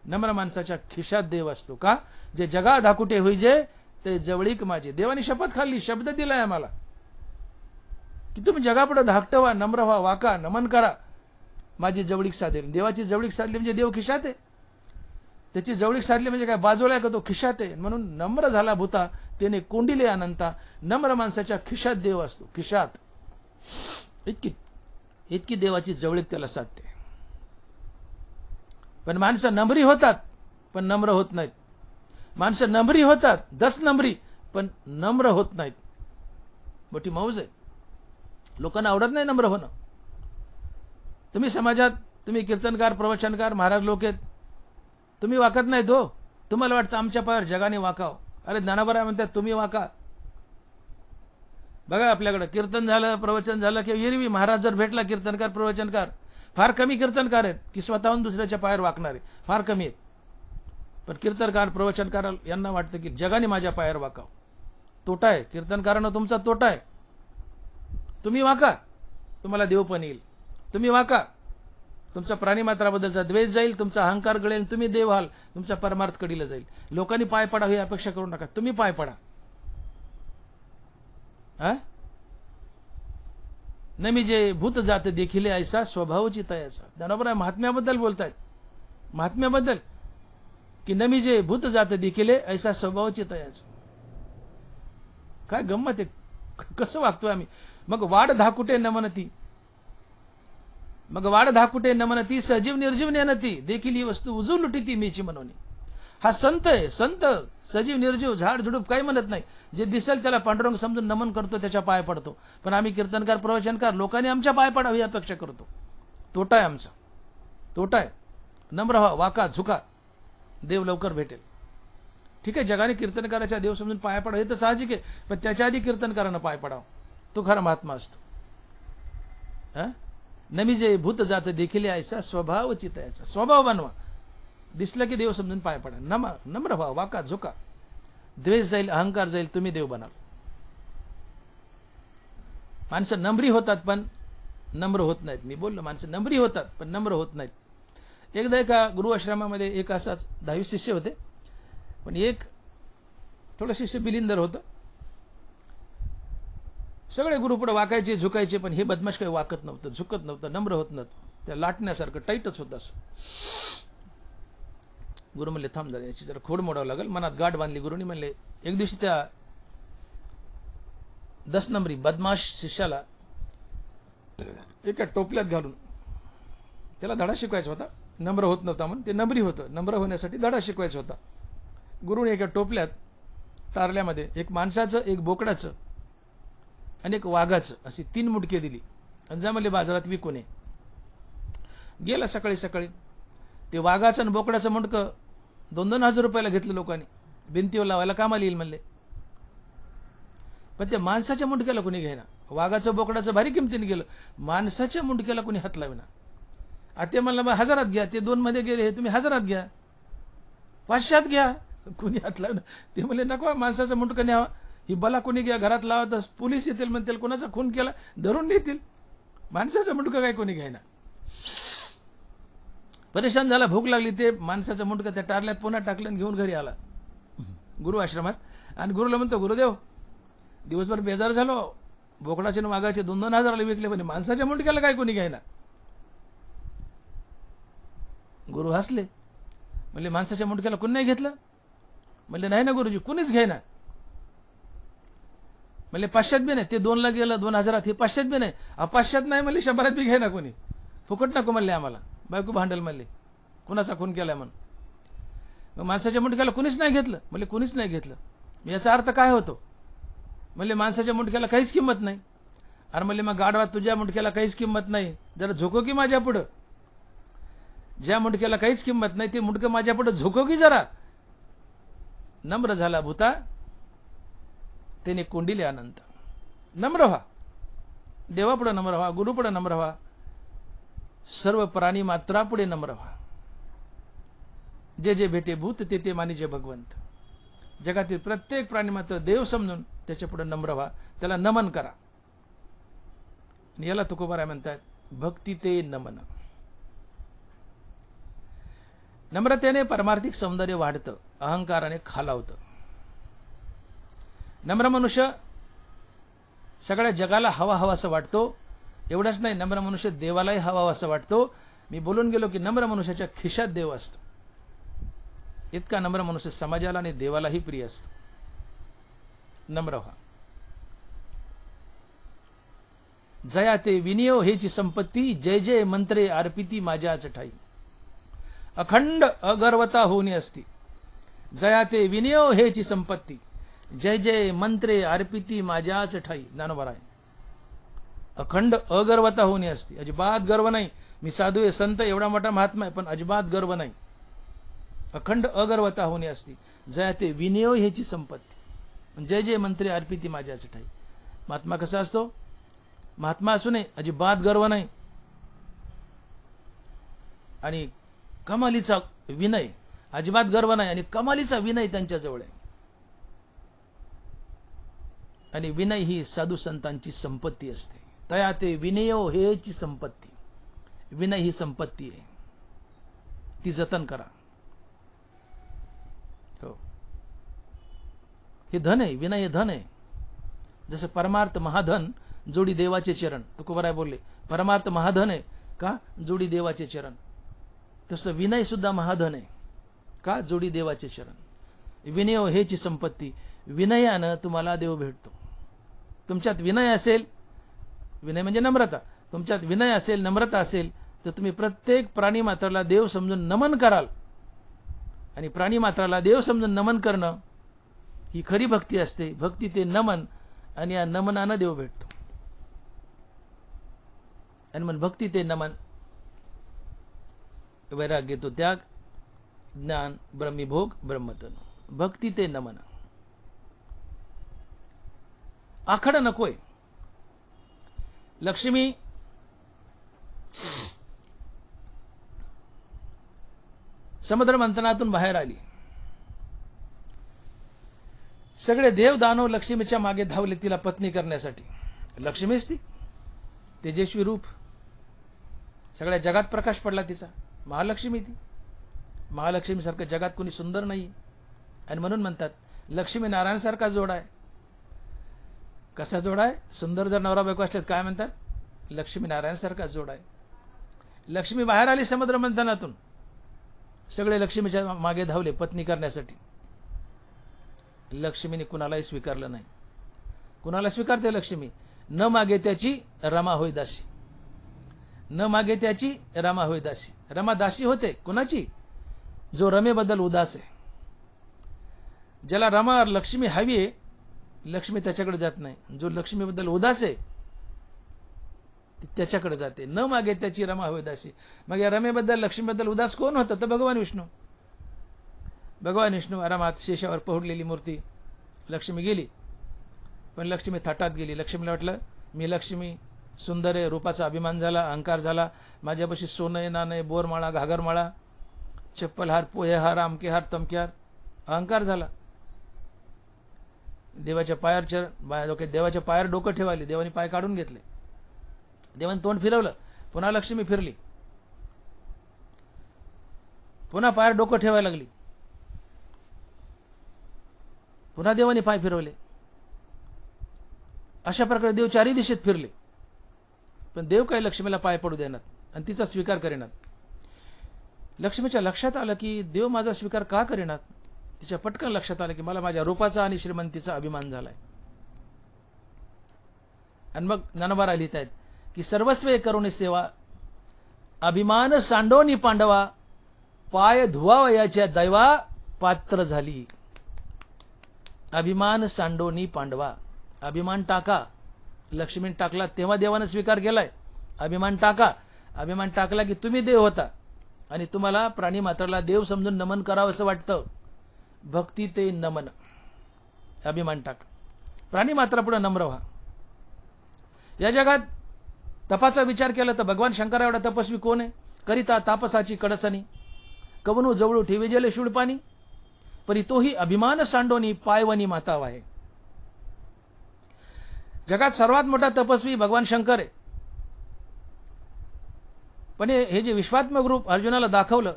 नम्र माणसाच्या खिशात देव असतो. का? जे जगा धाकुटे होईजे ते जवळीक माझे. देवाने शपथ खाल्ली, शब्द दिलाय आम्हाला की तुम्ही जगापुढे धाकट व्हा, नम्र व्हा, वाका, नमन करा, माझी जवळीक साधेल. देवाची जवळीक साधली म्हणजे देव खिशात आहे. त्याची जवळीक साधली म्हणजे काय? बाजूला का तो खिशात आहे. म्हणून नम्र झाला भूता त्याने कोंडिले अनंता. नम्र माणसाच्या खिशात देव असतो. खिशात इतकी देवाची जवळीक त्याला साधते. पण माणसं नम्री होतात पण नम्र होत नाहीत. माणसं नम्री होतात, 10 नम्री, पण नम्र होत नाहीत. मोठी मौज आहे. लोकांना आवडत नाही नम्र होणं. तुम्ही समाजात, तुम्ही कीर्तनकार, प्रवचनकार, महाराज लोक आहेत, तुम्ही वाकत नाहीत हो. तुम्हाला वाटतं आमच्या पायावर जगाने वाकाव. अरे ज्ञानोबा म्हणतात तुम्ही वाका. बघा आपल्याकडे कीर्तन झालं, प्रवचन झालं की एरवी महाराज जर भेटला, कीर्तनकार, प्रवचनकार, फार कमी कीर्तनकार आहेत की स्वतःहून दुसऱ्याच्या पायावर वाकणारे, फार कमी आहेत. पण कीर्तनकार, प्रवचनकार यांना वाटतं की जगाने माझ्या पायावर वाकाव. तोटा आहे. कीर्तनकारांना तुमचा तोटा आहे. तुम्ही वाका, तुम्हाला देव पण येईल. तुम्ही वाका, तुमचा प्राणीमात्राबद्दलचा द्वेष जाईल, तुमचा अहंकार गळेल, तुम्ही देव व्हाल, तुमचा परमार्थ कडीला जाईल. लोकांनी पाय पडा ही अपेक्षा करू नका. तुम्ही पाय पडा. नमी जे भूत जात देखिले ऐसा स्वभावची तयाचा. ज्ञानोबा महात्म्याबद्दल बोलतायत. महात्म्याबद्दल की नमी जे भूत जात देखिले ऐसा स्वभावची तयाचा. काय गंमत आहे. कसं वागतोय आम्ही. मग वाढ धाकुटे नमनती, मग वाढ धाकुटे नमनती, सजीव निर्जीव नेनती, देखील ही वस्तू उजू लुटीती मीची मनोनी. हा संत आहे. संत सजीव निर्जीव झाड झुडूप काही म्हणत नाही. जे दिसेल त्याला पांडुरंग समजून नमन करतो, त्याच्या पाय पडतो. पण आम्ही कीर्तनकार, प्रवचनकार लोकांनी आमच्या पाय पडावी ही अपेक्षा करतो. तोटा आहे आमचा. तोटा आहे. नम्र व्हा, वाका, झुका, देव लवकर भेटेल. ठीक आहे, जगाने कीर्तनकाराच्या देव समजून पाय पडावं हे तर साहजिक आहे, पण त्याच्या आधी कीर्तनकारानं पाय पडावं. तो खरा महात्मा असतो. नमी जे भूत जात देखील ऐसा स्वभाव चितायचा. स्वभाव बनवा. दिसलं की देव समजून पाय पडा. नम्र व्हा, वाका, झुका. द्वेष जाईल, अहंकार जाईल, तुम्ही देव बनाल. माणसं नम्री होतात पण नम्र होत नाहीत. मी बोललो माणसं नम्री होतात पण नम्र होत नाहीत. एकदा एका गुरु आश्रमामध्ये एक असाच 10 शिष्य होते, पण एक थोडं शिष्य बिलिंदर होतं. सगळे गुरु पुढे वाकायचे, झुकायचे, पण हे बदमाश काही वाकत नव्हतं, झुकत नव्हतं, नम्र होत नव्हतं. त्या लाटण्यासारखं टाईटच होतं असं. गुरु म्हणले थांब जरा, याची जरा खोड मोडावं लागेल. मनात गाठ बांधली गुरुनी. म्हणले एक दिवशी त्या 10 नंबरी बदमाश शिष्याला एका टोपल्यात घालून त्याला धडा शिकवायचा होता. नम्र होत नव्हता म्हणून, ते नम्री होतं. नम्र होण्यासाठी धडा शिकवायचा होता. गुरुने एका टोपल्यात टारल्यामध्ये एक माणसाचं, एक बोकडाचं आणि एक वाघाचं, अशी 3 मुंडके दिली आणि जा म्हणले बाजारात विकून ये. गेला सकाळी सकाळी. ते वाघाचं आणि बोकडाचं मुंडकं 2-2 हजार रुपयाला घेतलं लोकांनी. भिंतीवर लावायला कामाला येईल म्हणले. पण त्या माणसाच्या मुंडक्याला कोणी घेईना. वाघाचं बोकडाचं भारी किमतीने गेलं, माणसाच्या मुंडक्याला कोणी हात लावेना. आता म्हणलं 1000त घ्या, ते 2 मध्ये गेले, हे तुम्ही 1000त घ्या, 500त घ्या, कोणी हात लावलं. ते म्हणले नको, माणसाचं मुंडकं न्यावं, ही बला कोणी घ्या, घरात लावा तर पोलीस येतील म्हणतील, कोणाचा खून केला धरून नेतील. माणसाचं मुंडकं काय कोणी घ्यायना. परेशान झाला, भूक लागली. ते माणसाचं मुंडकं त्या टारल्यात पुन्हा टाकलं आणि घेऊन घरी आला गुरु आश्रमात. आणि गुरुला म्हणतो, गुरुदेव दिवसभर बेजार झालो, बोकडाचे आणि वाघाचे 2-2 हजाराला विकले, पण माणसाच्या मुंडक्याला काय कोणी घ्यायना. गुरु हसले, म्हणले माणसाच्या मुंडक्याला कोणी नाही घेतलं. म्हणले नाही ना गुरुजी, कोणीच घ्यायना. म्हणले 500त बी नाही, ते 2 ला गेलं 2000त, हे 500त बी नाही. 500त नाही म्हणले, 100त बी घ्यायना कोणी, फुकट नको म्हणले आम्हाला. बायको भांडल म्हणले, कुणाचा खून केलाय म्हणून. मग माणसाच्या मुंडक्याला कोणीच नाही घेतलं. म्हणले कोणीच नाही घेतलं, याचा अर्थ काय होतो. म्हणले माणसाच्या मुंडक्याला काहीच किंमत नाही. अरे म्हणले मग गाढवा, तुझ्या मुंडक्याला काहीच किंमत नाही, जरा झोको की माझ्या पुढं. ज्या मुंडक्याला काहीच किंमत नाही, ते मुंडकं माझ्या पुढं झोको की जरा. नम्र झाला भूता, त्याने कोंडिले अनंत. नम्र व्हा, देवापुढे नम्र व्हा, गुरुपुढे नम्र व्हा, सर्व प्राणी मात्रापुढे नम्र व्हा. जे जे भेटे भूत ते ते मानिजे भगवंत. जगातील प्रत्येक प्राणी मात्र देव समजून त्याच्या पुढे नम्र व्हा, त्याला नमन करा. याला तुकोबाराय म्हणतात भक्ती ते नमन. नम्रतेने परमार्थिक सौंदर्य वाढतं, अहंकाराने खालावतं. नम्र मनुष्य सगळ्या जगाला हवा हवासा वाटतो. एवढंच नाही, नम्र मनुष्य देवालाही हवा असं वाटतो. मी बोलून गेलो की नम्र मनुष्याच्या खिशात देव असतो. इतका नम्र मनुष्य समाजाला आणि देवालाही प्रिय असतो. नम्र व्हा. जया ते विनियो हेची संपत्ती, जय जय मंत्रे अर्पिती माझ्याच ठाई. अखंड अगर्वता होऊन असती. जया ते विनियो हेची संपत्ती, जय जय मंत्रे अर्पिती माझ्याच ठाई. ज्ञानोबा आहे. अखंड अगर्वता होणे असते, अजिबात गर्व नाही. मी साधू आहे, संत, एवढा मोठा महात्मा आहे, पण अजिबात गर्व नाही. अखंड अगर्वता होणे असते. जया ते विनियो ह्याची संपत्ती, जय जय मंत्रे अर्पिती माझ्याच ठाई. महात्मा कसा असतो. महात्मा असू नये, अजिबात गर्व नाही, आणि कमालीचा विनय, अजिबात गर्व नाही आणि कमालीचा विनय त्यांच्याजवळ आहे. आणि विनय ही साधू संतांची संपत्ती असते. तया ते विनयो हेची संपत्ती. विनय ही संपत्ती आहे, ती जतन करा. हो, हे धन आहे, विनय हे धन आहे. जसं परमार्थ महाधन जोडी देवाचे चरण, तुकोबाराय बोलले परमार्थ महाधन आहे का, जोडी देवाचे चरण. तसं विनय सुद्धा महाधन आहे का, जोडी देवाचे चरण. विनयो हेची संपत्ती. विनयानं तुम्हाला देव भेटतो. तुमच्यात विनय असेल, विनय म्हणजे नम्रता, तुमच्यात विनय असेल, नम्रता असेल, तर तुम्ही प्रत्येक प्राणी मात्राला देव समजून नमन कराल. आणि प्राणी मात्राला देव समजून नमन करणं ही खरी भक्ती असते. भक्ती ते नमन, आणि या नमनानं देव भेटतो. आणि मग भक्ती ते नमन, वैराग्य तो त्याग, ज्ञान ब्रह्मीभोग ब्रह्मतन. भक्ती ते नमन. आखड नकोय. लक्ष्मी समुद्र मंथनातून बाहेर आली. सगळे देव दानव लक्ष्मीच्या मागे धावले तिला पत्नी करण्यासाठी. लक्ष्मीच ती, तेजस्वी रूप, सगळ्या जगात प्रकाश पडला तिचा. महालक्ष्मी ती. महालक्ष्मी सारखं जगात कोणी सुंदर नाही. आणि म्हणून म्हणतात लक्ष्मी नारायण सारखा जोडा आहे. कसा जोडा आहे. सुंदर जर नवरा बायको असल्यात काय म्हणतात, लक्ष्मी नारायण सारखा जोडा आहे. लक्ष्मी बाहेर आली समुद्र मंथनातून, सगळे लक्ष्मीच्या मागे धावले पत्नी करण्यासाठी. लक्ष्मीने कुणालाही स्वीकारलं नाही. कुणाला स्वीकारते लक्ष्मी. न मागे त्याची रमा होय दासी. न मागे त्याची रमा होय दासी. रमा दासी होते कुणाची, जो रमेबद्दल उदास आहे. ज्याला रमा लक्ष्मी हवी आहे लक्ष्मी त्याच्याकडे जात नाही. जो लक्ष्मीबद्दल उदास आहे त्याच्याकडे जाते. न मागे त्याची रमा होय दासी. मग या रमेबद्दल लक्ष्मीबद्दल उदास कोण होतं? तर भगवान विष्णू. भगवान विष्णू आरामात शेषावर पहुडलेली मूर्ती. लक्ष्मी गेली, पण लक्ष्मी थाटात गेली. लक्ष्मीला वाटलं मी लक्ष्मी सुंदर आहे, रूपाचा अभिमान झाला, अहंकार झाला, माझ्यापाशी सोनं नाणं, बोरमाळा, घागरमाळा, चप्पल हार, पोहे हार, आमके हार, तमके हार, अहंकार झाला. देवाच्या पायावर डोकं ठेवाले. देवाने पाय काढून घेतले. देवाने तोंड फिरवलं, पुन्हा लक्ष्मी फिरली, पुन्हा पायावर डोकं ठेवायला लागली, पुन्हा देवाने पाय फिरवले. अशा प्रकारे देव चारही दिशेत फिरले, पण देव काही लक्ष्मीला पाय पडू देणार आणि तिचा स्वीकार करेनात. लक्ष्मीच्या लक्षात आलं की देव माझा स्वीकार का करेनात. तिच्या पटकन लक्षात आलं की मला माझ्या रूपाचा आणि श्रीमंतीचा अभिमान झालाय. आणि मग ज्ञानोबा लिहित आहेत की सर्वस्वे करुणी सेवा, अभिमान सांडोनी पांडवा, पाय धुवावयाच्या दैवा पात्र झाली. अभिमान सांडोनी पांडवा. अभिमान टाका. लक्ष्मीने टाकला तेव्हा देवाने स्वीकार केलाय. अभिमान टाका. अभिमान टाकला की तुम्ही देव होता आणि तुम्हाला प्राणी मात्राला देव समजून नमन करावं असं वाटतं. भक्ती ते नमन. अभिमान टाका. प्राणी मात्रा पुढे नम्र व्हा. या जगात तपाचा विचार केला तर भगवान शंकरा एवढा तपस्वी कोण आहे? करिता तापसाची कडसनी, कवनू जवळू ठेवी जेले शूळपाणी, परी तोही अभिमान सांडोनी पायवनी माताव आहे. जगात सर्वात मोठा तपस्वी भगवान शंकर आहे. पण हे जे विश्वात्मक रूप अर्जुनाला दाखवलं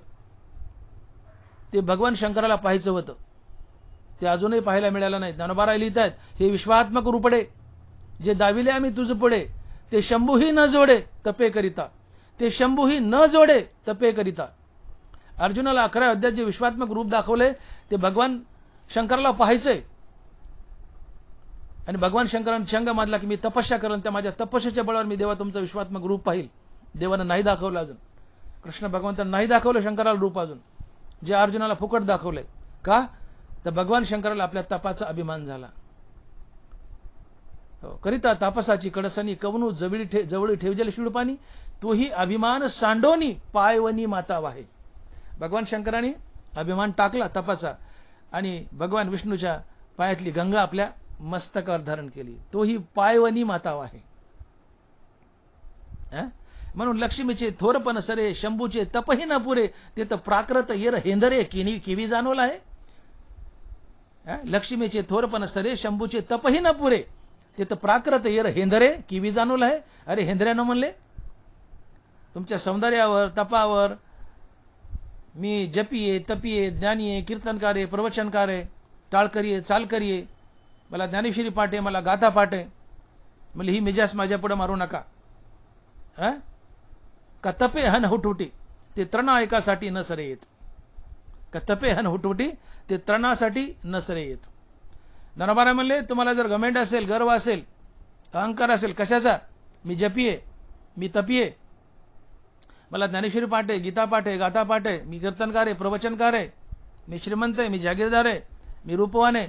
ते भगवान शंकराला पाहायचं होतं. ते अजूनही पाहायला मिळालं नाही. ज्ञानोबा लिहित आहेत हे विश्वात्मक रूपडे जे दाविले आम्ही तुझ पुढे, ते शंभूही न जोडे तपे करिता. ते शंभूही न जोडे तपे करिता. अर्जुनाला 11 अध्यायात जे विश्वात्मक रूप दाखवले ते भगवान शंकराला पाहायचंय. आणि भगवान शंकरांनी शंग मानला की मी तपस्या करेन, त्या माझ्या तपस्येच्या बळावर मी देवा तुमचं विश्वात्मक रूप पाहिल. देवानं नाही दाखवलं अजून. कृष्ण भगवंतांनी नाही दाखवलं शंकराला रूप अजून, जे अर्जुनाला फुकट दाखवलंय. का? तर भगवान शंकराला आपल्या तपाचा अभिमान झाला. करिता तापसाची कडसनी, कवनू जवळी ठेवजेल शिळपाणी, तोही अभिमान सांडोनी पायवनी माता वाहे. भगवान शंकरांनी अभिमान टाकला तपाचा आणि भगवान विष्णूच्या पायातली गंगा आपल्या मस्तकावर धारण केली. तोही पायवनी माता वाहे. म्हणून लक्ष्मीचे थोरपण सरे, शंभूचे तपही न पुरे, ते तर प्राकृत येर हेंदरे किवी जाणवला आहे. लक्ष्मीचे थोरपण सरे, शंभूचे तपही न पुरे, ते तर प्राकृत येर हेंदरे किवी जाणवला आहे. अरे हेंदऱ्यानं म्हणले तुमच्या सौंदर्यावर तपावर मी जपीये, तपीये, ज्ञानीये, कीर्तनकार आहे, प्रवचनकार आहे, टाळकरी आहे, चालकरी आहे, मला ज्ञानेश्वरी पाठे, मला गाथा पाठे, म्हणजे ही मिजास माझ्या पुढे मारू नका. का तपे हन हुटहुटी, ते त्रणा एकासाठी न सरे येत. का तपे हन हुटहुटी, ते त्रणासाठी न सरे येत. ज्ञानोबा म्हणले तुम्हाला जर घमेंड असेल, गर्व असेल, अहंकार असेल कशाचा, मी जपीये, मी तपीये, मला ज्ञानेश्वरी पाठ आहे, गीता पाठ आहे, गाथा पाठ आहे, मी कीर्तनकार आहे, प्रवचनकार आहे, मी श्रीमंत आहे, मी जागीरदार आहे, मी रूपवान आहे.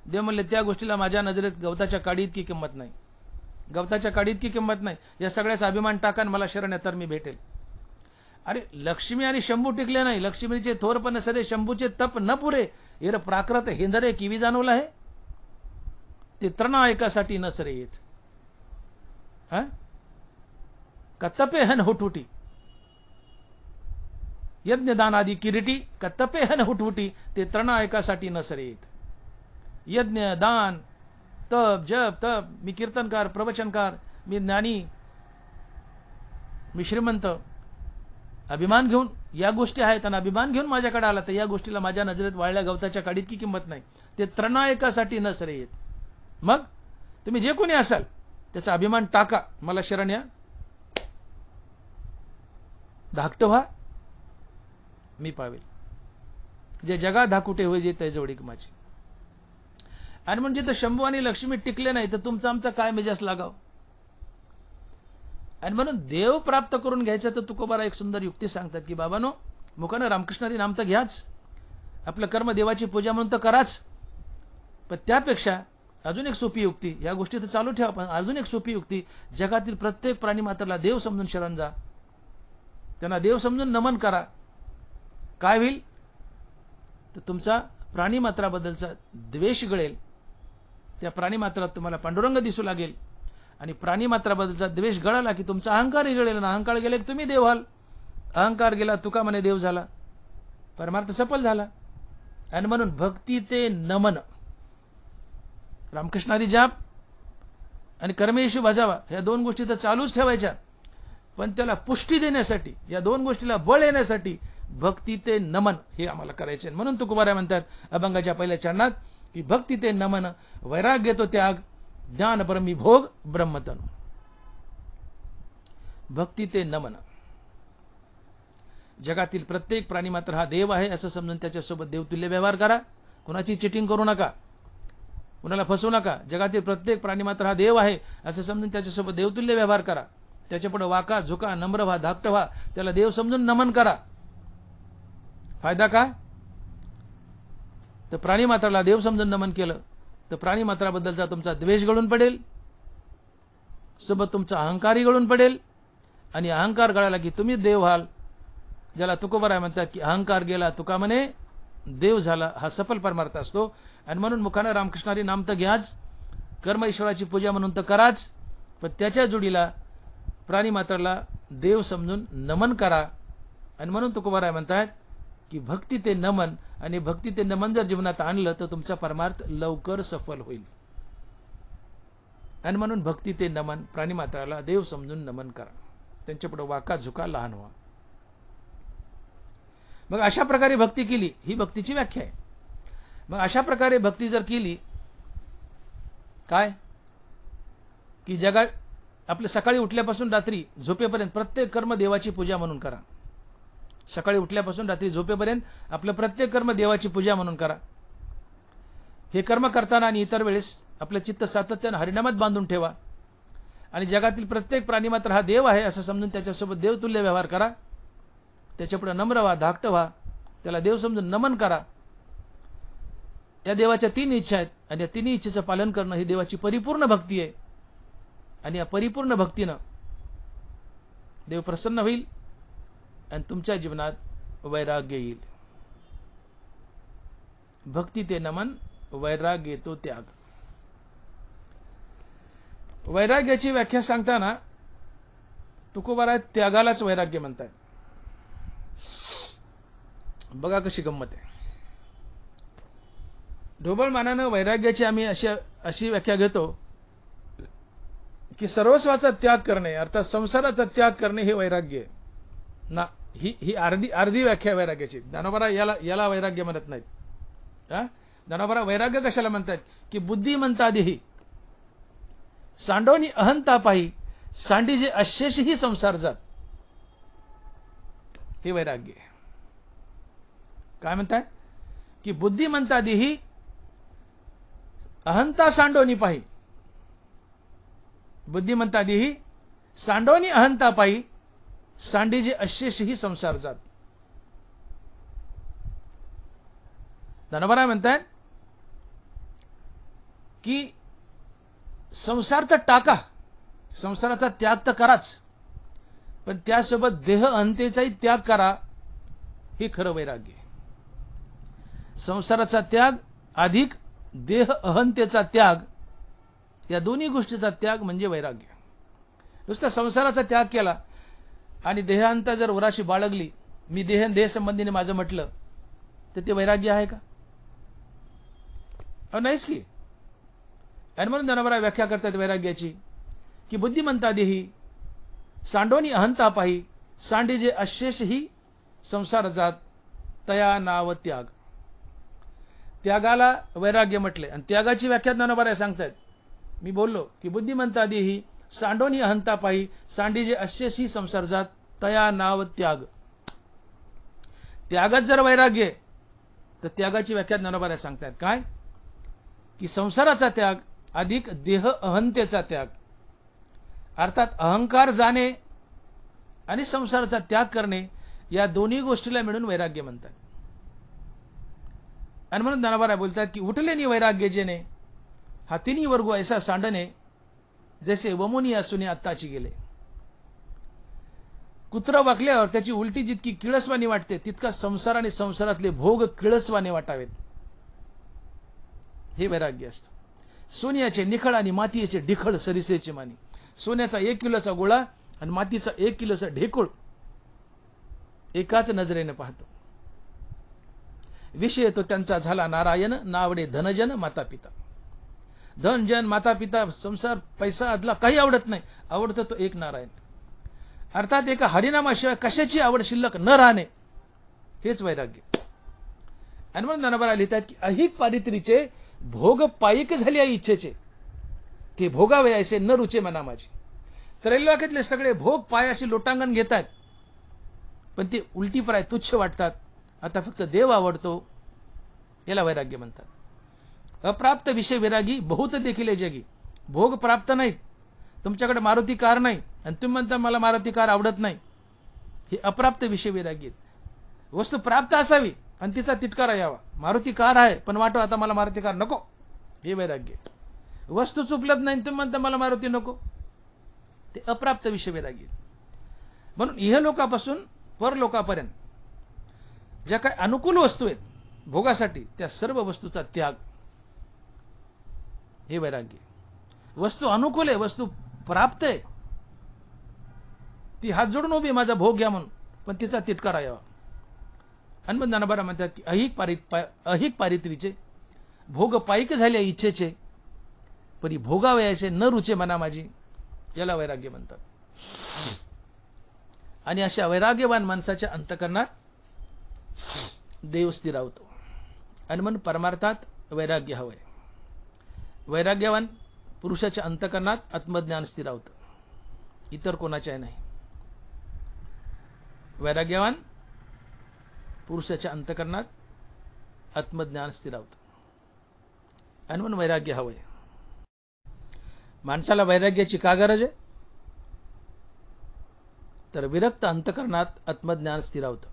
देव म्हणले त्या गोष्टीला माझ्या नजरेत गवताच्या काडी इतकी किंमत नाही. गवताच्या काडी इतकी किंमत नाही. या सगळ्याचा अभिमान टाका मला शरण तर मी भेटेल. अरे लक्ष्मी आणि शंभू टिकले नाही. लक्ष्मीचे थोरपण सरे, शंभूचे तप न पुरे, येर प्राकृत हेंदरे किवी जाणवला आहे, ते त्रणा एकासाठी न सरे येत. का तपे हन हुटहुटी, यज्ञदान आदी किरीटी, का तपे हन हुटहुटी, ते त्रणा एकासाठी न सरे येत. यज्ञ, दान, तप, जप, तप, मी कीर्तनकार, प्रवचनकार, मी ज्ञानी, मी श्रीमंत, अभिमान घेऊन या गोष्टी आहेत आणि अभिमान घेऊन माझ्याकडे आला तर या गोष्टीला माझ्या नजरेत वाळल्या गवताच्या काडीत की किंमत नाही. ते त्रणा एकासाठी न सरे येत. मग तुम्ही जे कोणी असाल त्याचा अभिमान टाका, मला शरण या, धाकट व्हा, मी पावेल. जे जगा धाकुटे होय जे त्याजवळीक माझी. आणि म्हणजे तर शंभू आणि लक्ष्मी टिकले नाही तर तुमचा आमचा काय मेजास लागाव. आणि म्हणून देव प्राप्त करून घ्यायचं तर तुकोबारा एक सुंदर युक्ती सांगतात की बाबानो, मुखानं रामकृष्णारी नाम तर घ्याच, आपलं कर्म देवाची पूजा म्हणून तर कराच, पण त्यापेक्षा अजून एक सोपी युक्ती, या गोष्टी तर चालू ठेवा, पण अजून एक सोपी युक्ती, जगातील प्रत्येक प्राणी मात्राला देव समजून शरण जा, त्यांना देव समजून नमन करा. काय होईल? तर तुमचा प्राणी मात्राबद्दलचा द्वेष गळेल. त्या प्राणी मात्रात तुम्हाला पांडुरंग दिसू लागेल, आणि प्राणी मात्राबद्दलचा द्वेष गळाला की तुमचा अहंकारही गळेल, ना अहंकार गेला की तुम्ही देव व्हाल. अहंकार गेला, तुका म्हणे देव झाला, परमार्थ सफल झाला. आणि म्हणून भक्ती ते नमन, रामकृष्णारी जाप आणि कर्मेशु भजावा, या दोन गोष्टी तर चालूच ठेवायच्या, पण त्याला पुष्टी देण्यासाठी, या दोन गोष्टीला बळ येण्यासाठी भक्ती ते नमन हे आम्हाला करायचे. म्हणून तुकोबाराय म्हणतात अभंगाच्या पहिल्या चरणात की भक्ती ते नमन, वैराग्य तो त्याग, ज्ञान परमी भोग ब्रह्मतनु. भक्ती ते नमन. जगातील प्रत्येक प्राणी मात्र हा देव आहे असं समजून त्याच्यासोबत देवतुल्य व्यवहार करा. कुणाची चिटिंग करू नका, कुणाला फसवू नका. जगातील प्रत्येक प्राणी मात्र हा देव आहे असं समजून त्याच्यासोबत देवतुल्य व्यवहार करा. त्याच्यापुढे वाका झुका, नम्र व्हा, धाकट व्हा, त्याला देव समजून नमन करा. फायदा काय? तर प्राणी मात्राला देव समजून नमन केलं तर प्राणी मात्राबद्दलचा तुमचा द्वेष गळून पडेल, सोबत तुमचा अहंकारही गळून पडेल, आणि अहंकार गळाला की तुम्ही देव व्हाल. ज्याला तुकोबाराय म्हणतात की अहंकार गेला तुका म्हणे देव झाला, हा सफल परमार्थ असतो. आणि म्हणून मुखानं रामकृष्णारी नाम तर घ्याच, कर्म ईश्वराची पूजा म्हणून तर कराच, पण त्याच्या जोडीला प्राणी मात्राला देव समजून नमन करा. आणि म्हणून तुकोबाराय म्हणतात की भक्ती ते नमन, आणि भक्ती ते नमन जर जीवनात आणलं तर तुमचा परमार्थ लवकर सफल होईल. आणि म्हणून भक्ती ते नमन, प्राणी मात्राला देव समजून नमन करा, त्यांच्यापुढे वाका झुका, लहान व्हा. मग अशा प्रकारे भक्ती केली, ही भक्तीची व्याख्या आहे. मग अशा प्रकारे भक्ती जर केली, काय की जगात आपले सकाळी उठल्यापासून रात्री झोपेपर्यंत प्रत्येक कर्म देवाची पूजा म्हणून करा. सकाळी उठल्यापासून रात्री झोपेपर्यंत आपलं प्रत्येक कर्म देवाची पूजा म्हणून करा. हे कर्म करताना आणि इतर वेळेस आपलं चित्त सातत्याने हरिनामात बांधून ठेवा, आणि जगातील प्रत्येक प्राणी मात्र हा देव आहे असं समजून त्याच्यासोबत देवतुल्य व्यवहार करा. त्याच्यापुढे नम्र व्हा, धाकट व्हा, त्याला देव समजून नमन करा. या देवाच्या 3 इच्छा आहेत, आणि या 3 इच्छेचं पालन करणं ही देवाची परिपूर्ण भक्ती आहे. आणि या परिपूर्ण भक्तीनं देव प्रसन्न होईल आणि तुमच्या जीवनात वैराग्य येईल. भक्ती ते नमन, वैराग्य तो त्याग. वैराग्याची व्याख्या सांगताना तुकोबाराय त्यागालाच वैराग्य म्हणतात. बघा कशी गंमत आहे. ढोबळ मानानं वैराग्याची आम्ही अशी व्याख्या घेतो की सर्वस्वाचा त्याग करणे, अर्थात संसाराचा त्याग करणे हे वैराग्य आहे ना. ही अर्धी व्याख्या वैराग्याची. ज्ञानोबा याला वैराग्य म्हणत नाहीत. ज्ञानोबा वैराग्य कशाला म्हणतात की बुद्धिमंता देही सांडोनी अहंता पाही, सांडी जे अशेषही संसार जात, हे वैराग्य. काय म्हणतात की बुद्धिमंता देही अहंता सांडोनी पाही, बुद्धिमंता देही सांडोनी अहंता पाही, सांडी जे अशेषही संसार जात. ज्ञानोबा म्हणतात की संसार तर टाका, संसाराचा त्याग तर कराच, पण त्यासोबत देह अहंतेचाही त्याग करा, हे खरं वैराग्य. संसाराचा त्याग अधिक देह अहंतेचा त्याग, या दोन्ही गोष्टीचा त्याग म्हणजे वैराग्य. नुसता संसाराचा त्याग केला आणि देहांता जर उराशी बाळगली, मी देह संबंधीने माझं म्हटलं, तर ते वैराग्य आहे का? नाहीच की. आणि म्हणून ज्ञानोबा व्याख्या करतात वैराग्याची की बुद्धिमंता देही सांडोनी अहंता पाही, सांडी जे अशेषही संसार जात, तया नाव त्याग. त्यागाला वैराग्य म्हटले, आणि त्यागाची व्याख्या ज्ञानोबा सांगतात. मी बोललो की बुद्धिमंता देही सांडोनी अहंता पाही, सांडी जे अशेषही संसार जात, तया नाव त्याग. त्यागात जर वैराग्य, तर त्यागाची व्याख्या ज्ञानोबा सांगतात काय की संसाराचा त्याग अधिक देह अहंतेचा त्याग, अर्थात अहंकार जाणे आणि संसाराचा त्याग करणे, या दोन्ही गोष्टीला मिळून वैराग्य म्हणतात. आणि म्हणून ज्ञानोबा बोलतात की उठले नि वैराग्य जेने, हा तिन्ही वर्ग ऐसा सांडणे जैसे वमुनी असून आत्ताची गेले. कुत्रा वाकल्यावर त्याची उलटी जितकी किळसवाणी वाटते तितका संसार आणि संसारातले भोग किळसवाणे वाटावेत. हे वैराग्य असतं. सोन्याचे निखळ आणि मातीचे ढिखळ सरिसेचे मानी. सोन्याचा 1 किलोचा गोळा आणि मातीचा 1 किलोचा ढेकूळ एकाच नजरेने पाहतो. विषय तो त्यांचा झाला नारायण, नावडे धनजन माता पिता. धन जन माता पिता संसार पैसा अदला काही आवडत नाही, आवडतं तो एक नारायण. अर्थात एका हरिनामाशिवाय कशाची आवड शिल्लक न राहणे हेच वैराग्य. आणि म्हणून ज्ञानोबा लिहितात की अहिक पारित्रीचे भोग पायिक झाले इच्छेचे, ते भोगावे ऐसे न रुचे मना माझी. त्रैलोक्यातले सगळे भोग पायाशी लोटांगण घेतात, पण ते उलटीपराय तुच्छ वाटतात. आता फक्त देव आवडतो, याला वैराग्य म्हणतात. अप्राप्त विषय वैरागी बहुत देखील जगी. भोग प्राप्त नाहीत, तुमच्याकडे मारुती कार नाही आणि तुम्ही म्हणता मला मारुती कार आवडत नाही, हे अप्राप्त विषय वैरागी आहेत. वस्तू प्राप्त असावी आणि तिचा तिटकारा यावा. मारुती कार आहे पण वाटो आता मला मारुती कार नको, हे वैराग्य. वस्तूच उपलब्ध नाही तुम्ही म्हणता मला मारुती नको, ते अप्राप्त विषय वैरागी. म्हणून इहलोकापासून परलोकापर्यंत ज्या काही अनुकूल वस्तू आहेत भोगासाठी त्या सर्व वस्तूचा त्याग हे वैराग्य. वस्तू अनुकूल आहे, वस्तू प्राप्त आहे, ती हात जोडून उभी माझा भोग घ्या म्हणून, पण तिचा तिटकारा यावा. आणि मग ज्ञानोबा म्हणतात की अहिक पारित्रीचे भोग पायिक झाले इच्छेचे, परी भोगावयाचे न रुचे मना माझी, याला वैराग्य म्हणतात. आणि अशा वैराग्यवान माणसाच्या अंतकरणात देव स्थिरावतो. आणि म्हणून परमार्थात वैराग्य हवंय. वैराग्यवान पुरुषाच्या अंतकरणात आत्मज्ञान स्थिरावतं, इतर कोणाच्या नाही. वैराग्यवान पुरुषाच्या अंतकरणात आत्मज्ञान स्थिरावतं. आणि म्हणून वैराग्य हवंय. माणसाला वैराग्याची का गरज आहे? तर विरक्त अंतकरणात आत्मज्ञान स्थिरावतं.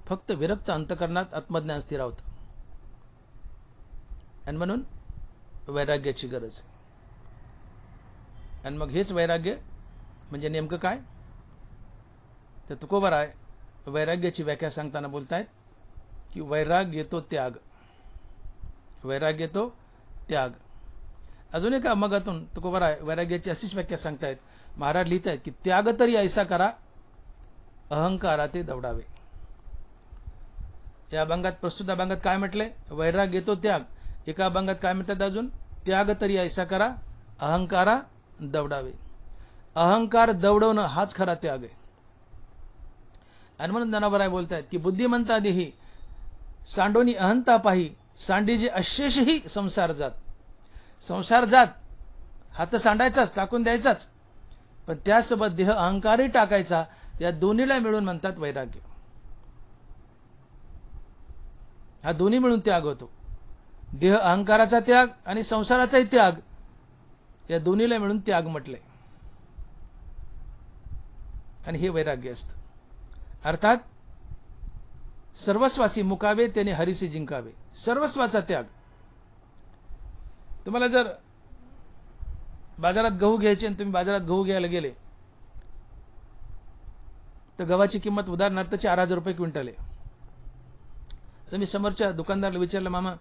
फक्त विरक्त अंतकरणात आत्मज्ञान स्थिरावतं. आणि म्हणून वैराग्याची गरज आहे. आणि मग हेच वैराग्य म्हणजे नेमकं काय? तर तुकोबाराय वैराग्याची व्याख्या सांगताना बोलतायत की वैराग्य तो त्याग. वैराग्य तो त्याग. अजून एका मगातून तुकोबाराय वैराग्याची अशीच व्याख्या सांगतायत. महाराज लिहितायत की त्याग तरी ऐसा करा, अहंकारा ते दवडावे. या अभंगात प्रस्तुत अभंगात काय म्हटलंय? वैराग्य तो त्याग. एका अभंगात काय म्हणतात अजून? त्याग तरी ऐसा करा, अहंकारा दवडावे. अहंकार दवडवणं हाच खरा त्याग आहे. आणि म्हणून ज्ञानोबा बोलतायत की बुद्धिमंता देही सांडोनी अहंता पाही, सांडीजे अशेषही संसार जात. संसार जात हात सांडायचाच, टाकून द्यायचाच, पण त्यासोबत देह अहंकारही टाकायचा. या दोन्हीला मिळून म्हणतात वैराग्य. हा दोन्ही मिळून त्याग होतो. देह अहंकाराचा त्याग आणि संसाराचाही त्याग, या दोन्हीला मिळून त्याग म्हटलंय. आणि हे वैराग्य असतं. अर्थात सर्वस्वासी मुकावे त्याने हरीसी जिंकावे. सर्वस्वाचा त्याग. तुम्हाला जर बाजारात गहू घ्यायचे आणि तुम्ही बाजारात गहू घ्यायला गेले तर गव्हाची किंमत उदाहरणार्थ 4,000 रुपये क्विंटल आहे. तुम्ही समोरच्या दुकानदाराला विचारलं, मामा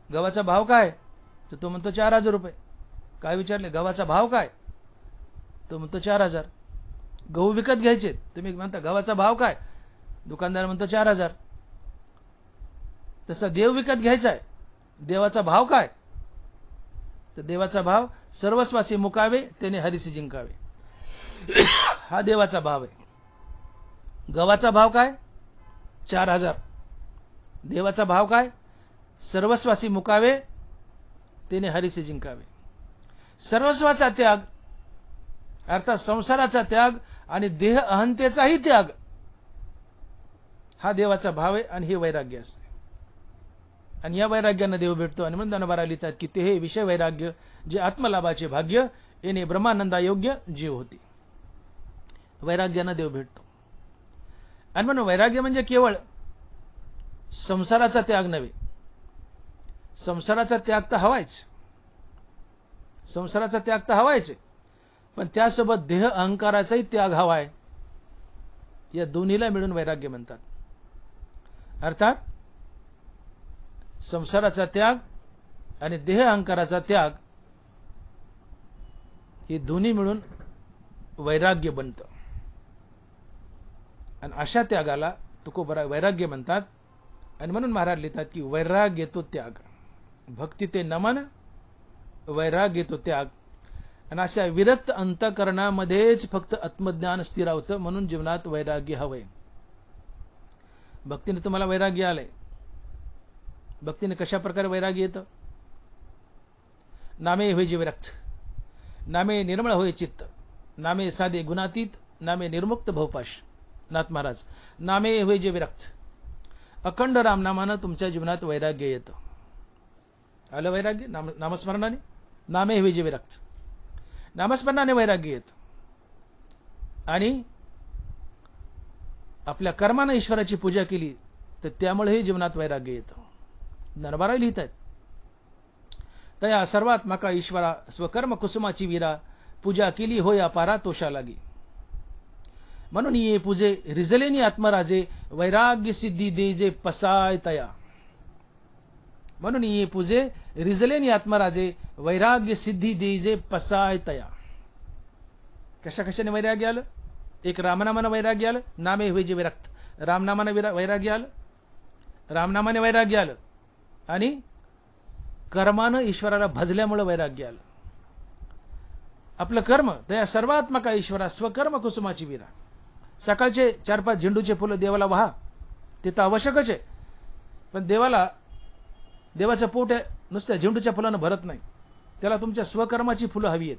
गव्हाचा भाव काय? तर तो म्हणतो 4,000 रुपये. काय विचारले? गव्हाचा भाव काय? तो म्हणतो 4,000. गहू विकत घ्यायचे, तुम्ही म्हणता गव्हाचा भाव काय? दुकानदार म्हणतो 4,000. तसा देव विकत घ्यायचा आहे, देवाचा भाव काय? तर देवाचा भाव सर्वस्वासी मुकावे त्याने हरीसी जिंकावे. हा देवाचा भाव आहे. गव्हाचा भाव काय? 4,000. देवाचा भाव काय? सर्वस्वासी मुकावे त्याने हरीसी जिंकावे. सर्वस्वाचा त्याग अर्थात संसाराचा त्याग आणि देह अहंतेचाही त्याग हा देवाचा भाव आहे. आणि हे वैराग्य असते. आणि या वैराग्यानं देव भेटतो. आणि म्हणून ज्ञानोबा लिहितात की ते हे विषय वैराग्य जे आत्मलाभाचे भाग्य येणे ब्रह्मानंदा योग्य जीव होती. वैराग्यानं देव भेटतो. आणि म्हणून वैराग्य म्हणजे केवळ संसाराचा त्याग नव्हे, संसाराचा त्याग तर हवायच, संसाराचा त्याग तर हवायच, पण त्यासोबत देह अहंकाराचाही त्याग हवाय. या दोन्हीला मिळून वैराग्य म्हणतात. अर्थात संसाराचा त्याग आणि देह अहंकाराचा त्याग हे दोन्ही मिळून वैराग्य बनतं. आणि अशा त्यागाला तुकोबरा वैराग्य म्हणतात. आणि म्हणून महाराज लिहितात की वैराग्य तो त्याग, भक्ती ते नमन, वैराग्य तो त्याग. आणि अशा विरक्त अंतःकरणामध्येच फक्त आत्मज्ञान स्थिरावतं. म्हणून जीवनात वैराग्य हवंय. भक्तीने तुम्हाला वैराग्य आलंय. भक्तीने कशा प्रकारे वैराग्य येतं? नामे होय जे विरक्त, नामे निर्मळ होय चित्त, नामे साधे गुणातीत, नामे निर्मुक्त भवपाश. नाथ महाराज, नामे होय जे विरक्त. अखंड रामनामानं तुमच्या जीवनात वैराग्य येतं. आलं वैराग्य? नामस्मरणाने. नामे होय जे विरक्त, नामस्मरणाने वैराग्य येतं. आणि आपल्या कर्मानं ईश्वराची पूजा केली तर त्यामुळेही जीवनात वैराग्य येतं. ज्ञानोबा लिहित आहेत, तया सर्वात्मका ईश्वरा स्वकर्म कुसुमाची वीरा, पूजा केली होय अपारा तोषा लागी. म्हणून ये पूजे रिजलेनी आत्मराजे, वैराग्य सिद्धी दे जे पसाय तया. म्हणून ये पूजे रिजलेनी आत्मराजे, वैराग्य सिद्धी दे जे पसाय तया. कशा कशाने वैराग्य आलं? एक रामनामानं वैराग्य आलं, नामे होय जे विरक्त. रामनामानं वैराग्य आलं, रामनामाने वैराग्य आलं. आणि कर्मानं ईश्वराला भजल्यामुळे वैराग्य आलं. आपलं कर्म त्या सर्वात्मका ईश्वरा स्वकर्म कुसुमाची वीरा. सकाळचे 4-5 झेंडूचे फुलं देवाला वाहा, ते तर आवश्यकच आहे. पण देवाचं पोट नुसत्या झेंडूच्या फुलानं भरत नाही. त्याला तुमच्या स्वकर्माची फुलं हवी आहेत.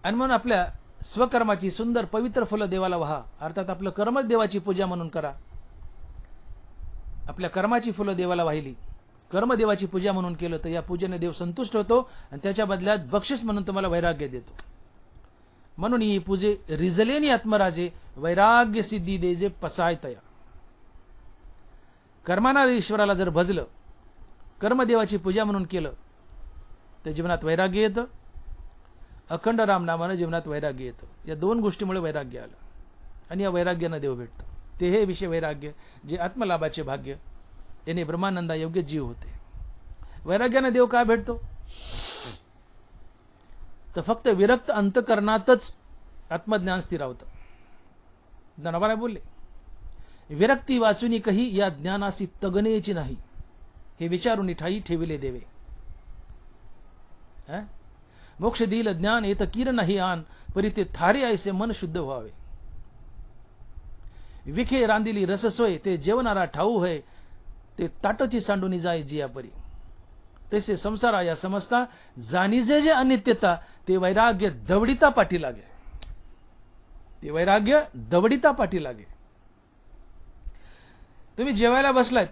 आणि म्हणून आपल्या स्वकर्माची सुंदर पवित्र फुलं देवाला वाहा. अर्थात आपलं कर्मच देवाची पूजा म्हणून करा. आपल्या कर्माची फुलं देवाला वाहिली, कर्म देवाची पूजा म्हणून केलं तर या पूजेने देव संतुष्ट होतो आणि त्याच्या बदल्यात बक्षीस म्हणून तुम्हाला वैराग्य देतो. म्हणून ही पूजे रिजलेनी आत्मराजे, वैराग्य सिद्धी दे जे पसाय तया. कर्माना ईश्वराला जर भजलं, कर्मदेवाची पूजा म्हणून केलं तर जीवनात वैराग्य येतं. अखंड रामनामानं जीवनात वैराग्य येतं. या दोन गोष्टीमुळे वैराग्य आलं. आणि या वैराग्यानं देव भेटतो. ते हे विषय वैराग्य जे आत्मलाभाचे भाग्य, याने ब्रह्मानंदा योग्य जीव होते. वैराग्यानं देव का भेटतो? तर फक्त विरक्त अंतकरणातच आत्मज्ञान स्थिरावतं. ज्ञानोबा बोलले, विरक्ती वाचुनी कही या ज्ञानासी तगनेची नाही, हे विचारून ठाई ठेविले देवे. मोक्ष देईल ज्ञान येत कीर नाही आन, परी ते थारे ऐसे मन शुद्ध व्हावे. विखे रांदिली रससोय, ते जेवणारा ठाऊ होय, ते ताटची सांडूनी जाय जिया परी. तसे संसारा या समजता जाणीजे जे अनित्यता, ते वैराग्य दवडिता पाठी लागे. ते वैराग्य दवडिता पाठी लागे. तुम्ही जेवायला बसलात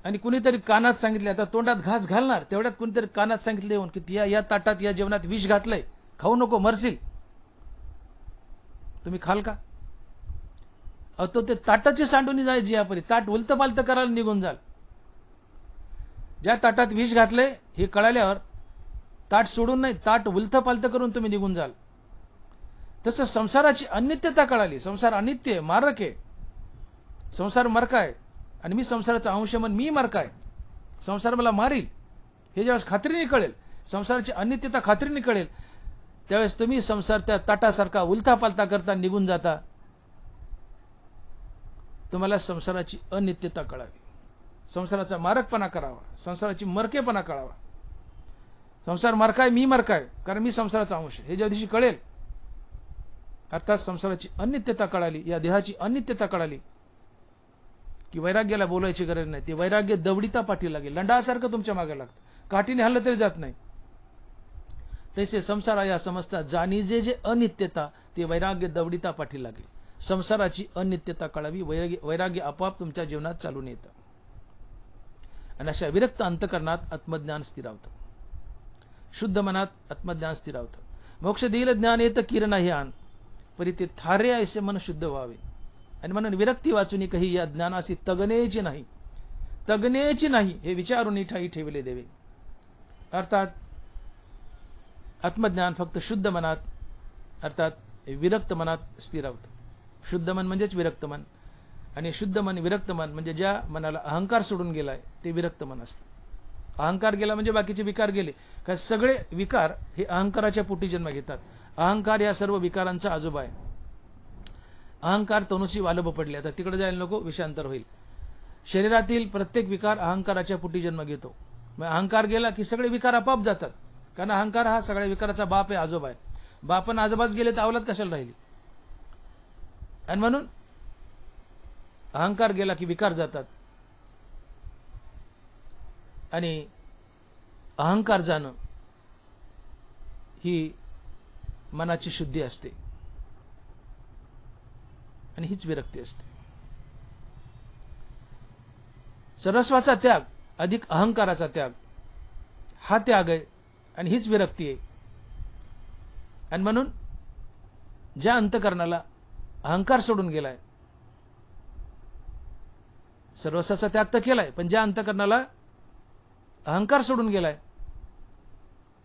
आणि कुणीतरी कानात सांगितले, आता तोंडात घास घालणार, तेवढ्यात कुणीतरी कानात सांगितले येऊन की या ताटात या जेवणात विष घातलंय, खाऊ नको मरशील. तुम्ही खाल का? तो ते ताटाची सांडूनी जाय जियापरी. ताट उलत पालत करायला निघून जाल. ज्या ताटात विष घातले हे कळाल्यावर ताट सोडून नाही, ताट उलत पालत करून तुम्ही निघून जाल. तसं संसाराची अनित्यता कळाली. संसार अनित्य आहे, मारक आहे. संसार मरकाय आणि मी संसाराचा अंश म्हणून मी मरकाय. संसार मला मारील हे ज्यावेळेस खात्रीने कळेल, संसाराची अनित्यता खात्रीने कळेल, त्यावेळेस तुम्ही संसार त्या ताटासारखा उलथा पालता करता निघून जाता. तुम्हाला संसाराची अनित्यता कळावी, संसाराचा मारकपणा करावा, संसाराची मरकेपणा कळावा. संसार मरकाय, मी मरकाय, कारण मी संसाराचा अंश, हे ज्या दिवशी कळेल, अर्थात संसाराची अनित्यता कळाली, या देहाची अनित्यता कळाली की वैराग्याला बोलायची गरज नाही. ते वैराग्य दवडिता पाठी लागेल, लंडासारखं तुमच्या मागे लागतं, काठीने हल्लं तरी जात नाही. तसे संसारा या समजता जाणीजे जे अनित्यता, ते वैराग्य दवडिता पाठी लागेल. संसाराची अनित्यता कळावी, वैराग्य आपोआप तुमच्या जीवनात चालून येतं. आणि अशा विरक्त अंतकरणात आत्मज्ञान स्थिरावतं, शुद्ध मनात आत्मज्ञान स्थिरावतं. मोक्ष देईल ज्ञान येतं कीर नाही आन, परी ते थारे ऐसे मन शुद्ध व्हावे. आणि म्हणून विरक्ती वाचून काही या ज्ञानाशी तगनेची नाही. तगनेची नाही हे विचारून ठाई ठेवले देवे. अर्थात आत्मज्ञान फक्त शुद्ध मनात अर्थात विरक्त मनात स्थिरावतं. शुद्ध मन म्हणजेच विरक्त मन, आणि शुद्ध मन विरक्त मन म्हणजे ज्या मनाला अहंकार सोडून गेलाय ते विरक्त मन असतं. अहंकार गेला म्हणजे बाकीचे विकार गेले. कारण सगळे विकार हे अहंकाराच्या पोटी जन्म घेतात. अहंकार या सर्व विकारांचा आजोबा आहे. अहंकार तनुची वालब पडली. आता तिकडे जायला नको, विषयांतर होईल. शरीरातील प्रत्येक विकार अहंकाराच्या पोटी जन्म घेतो. मग अहंकार गेला की सगळे विकार आपाप जातात. कारण अहंकार हा सगळ्या विकाराचा बाप आहे, आजोबा आहे. बाप आणि आजोबाच गेले तर अवलाद कशाला राहिली. आणि म्हणून अहंकार गेला की विकार जातात, आणि अहंकार जाणं ही मनाची शुद्धी असते, आणि हीच विरक्ती असते. सर्वस्वाचा त्याग अधिक अहंकाराचा त्याग हा त्याग आहे, आणि हीच विरक्ती आहे. आणि म्हणून ज्या अंतकरणाला अहंकार सोडून गेलाय, सर्वस्वाचा त्याग तर केलाय, पण ज्या अंतकरणाला अहंकार सोडून गेलाय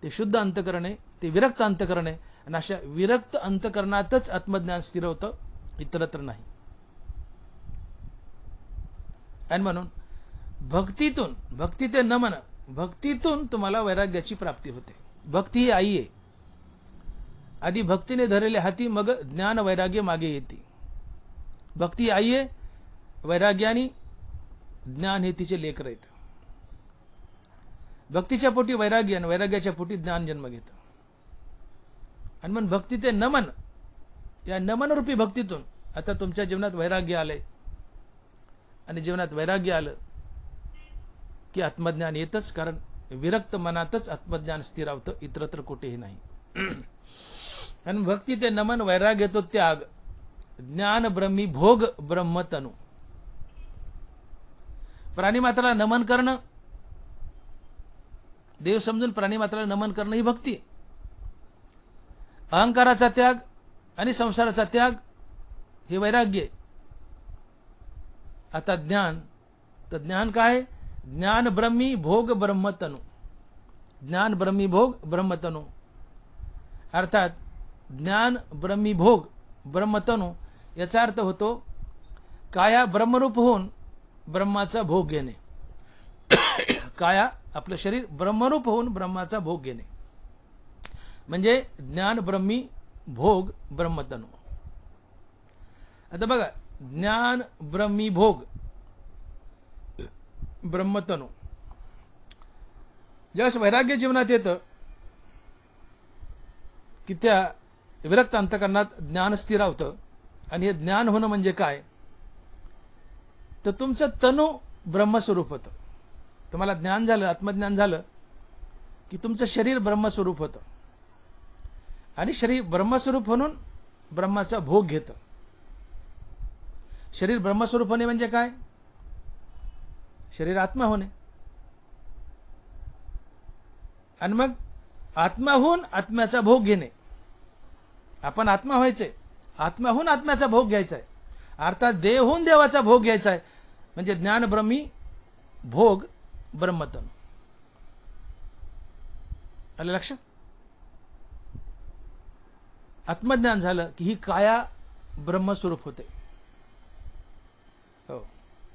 ते शुद्ध अंतकरण आहे, ते विरक्त अंतकरण आहे. आणि अशा विरक्त अंतकरणातच आत्मज्ञान स्थिर होतं, इतरत्र नाही. आणि म्हणून भक्तीतून, भक्ती ते नमन, भक्तीतून तुम्हाला वैराग्याची प्राप्ती होते. भक्ती ही आई आहे. आधी भक्तीने धरलेले हाती, मग ज्ञान वैराग्य मागे येते. भक्ती आई आहे, वैराग्याने ज्ञान हे तिचे लेकर आहेत. भक्तीच्या पोटी वैराग्य आणि वैराग्याच्या पोटी ज्ञान जन्म घेतं. आणि म्हणून भक्ती ते नमन, या नमनरूपी भक्तीतून आता तुमच्या जीवनात वैराग्य आलंय, आणि जीवनात वैराग्य आलं की आत्मज्ञान येतच. कारण विरक्त मनातच आत्मज्ञान स्थिरावतं, इतरत्र कुठेही नाही. आणि भक्ती ते नमन, वैराग्य तो त्याग, ज्ञान ब्रह्मी भोग ब्रह्मतनु. प्राणीमात्राला नमन करणं, देव समजून प्राणीमात्राला नमन करणं ही भक्ती. अहंकाराचा त्याग आणि संसाराचा त्याग हे वैराग्य आहे. आता ज्ञान, तर ज्ञान काय? ज्ञान ब्रह्मी भोग ब्रह्मतनु. ज्ञान ब्रह्मी भोग ब्रह्मतनु अर्थात ज्ञान ब्रह्मी भोग ब्रह्मतनु याचा अर्थ होतो काया ब्रह्मरूप होऊन ब्रह्माचा भोग घेणे. काया आपलं शरीर ब्रह्मरूप होऊन ब्रह्माचा भोग घेणे म्हणजे ज्ञान ब्रह्मी भोग ब्रह्मतनु. आता बघा, ज्ञान ब्रह्मी भोग ब्रह्मतनु ज्यावेळेस वैराग्य जीवनात येतं की त्या विरक्त अंतकरणात ज्ञान स्थिरावतं. आणि हे ज्ञान होणं म्हणजे काय? तर तुमचं तनु ब्रह्मस्वरूप होतं. तुम्हाला ज्ञान झालं, आत्मज्ञान झालं की तुमचं शरीर ब्रह्मस्वरूप होतं, आणि शरीर ब्रह्मस्वरूप म्हणून ब्रह्माचा भोग घेतं. शरीर ब्रह्मस्वरूप होणे म्हणजे काय? शरीर आत्मा होणे. आणि मग आत्माहून आत्म्याचा भोग घेणे. आपण आत्मा व्हायचंय, आत्माहून आत्म्याचा भोग घ्यायचा आहे, अर्थात देहहून देवाचा भोग घ्यायचा आहे. म्हणजे ज्ञान ब्रह्मी भोग ब्रह्मतनु. आलं लक्षात? आत्मज्ञान झालं की ही काया ब्रह्मस्वरूप होते. हो,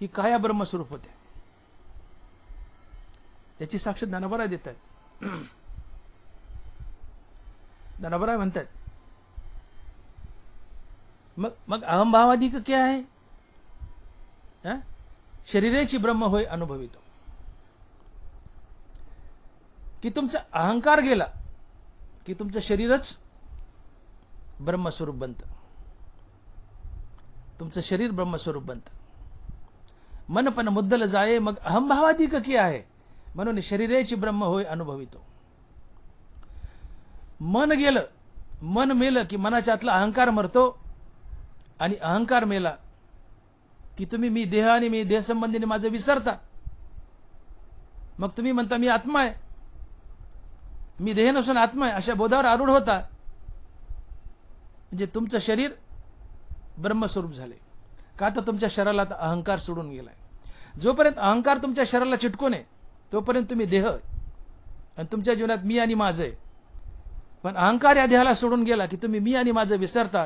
ही काया ब्रह्मस्वरूप होते. याची साक्ष ज्ञानोबराय देत आहेत. ज्ञानोबराय म्हणतात मग अहंभावाधिक क्या आहे? शरीराची ब्रह्म होय अनुभवितो. की तुमचा अहंकार गेला की तुमचं शरीरच ब्रह्मस्वरूप बनतं. तुमचं शरीर ब्रह्मस्वरूप बनतं. मन पण मुद्दल जाये मग अहंभावाधिक की आहे, म्हणून शरीराची ब्रह्म होय अनुभवितो. मन गेलं, मन मेलं की मनाच्या आतला अहंकार मरतो, आणि अहंकार मेला की तुम्ही मी देह आणि मी देह संबंधीने माझं विसरता. मग तुम्ही म्हणता मी आत्मा आहे, मी देह नसून आत्मा आहे, अशा बोधावर आरूढ होता. म्हणजे तुमचं शरीर ब्रह्मस्वरूप झाले. का? तर तुमच्या शरीराला अहंकार सोडून गेलाय. जोपर्यंत अहंकार तुमच्या शरीराला चिटकून आहे तोपर्यंत तुम्ही देह आणि तुमच्या जीवनात मी आणि माझं आहे. पण अहंकार या देहाला सोडून गेला की तुम्ही मी आणि माझं विसरता.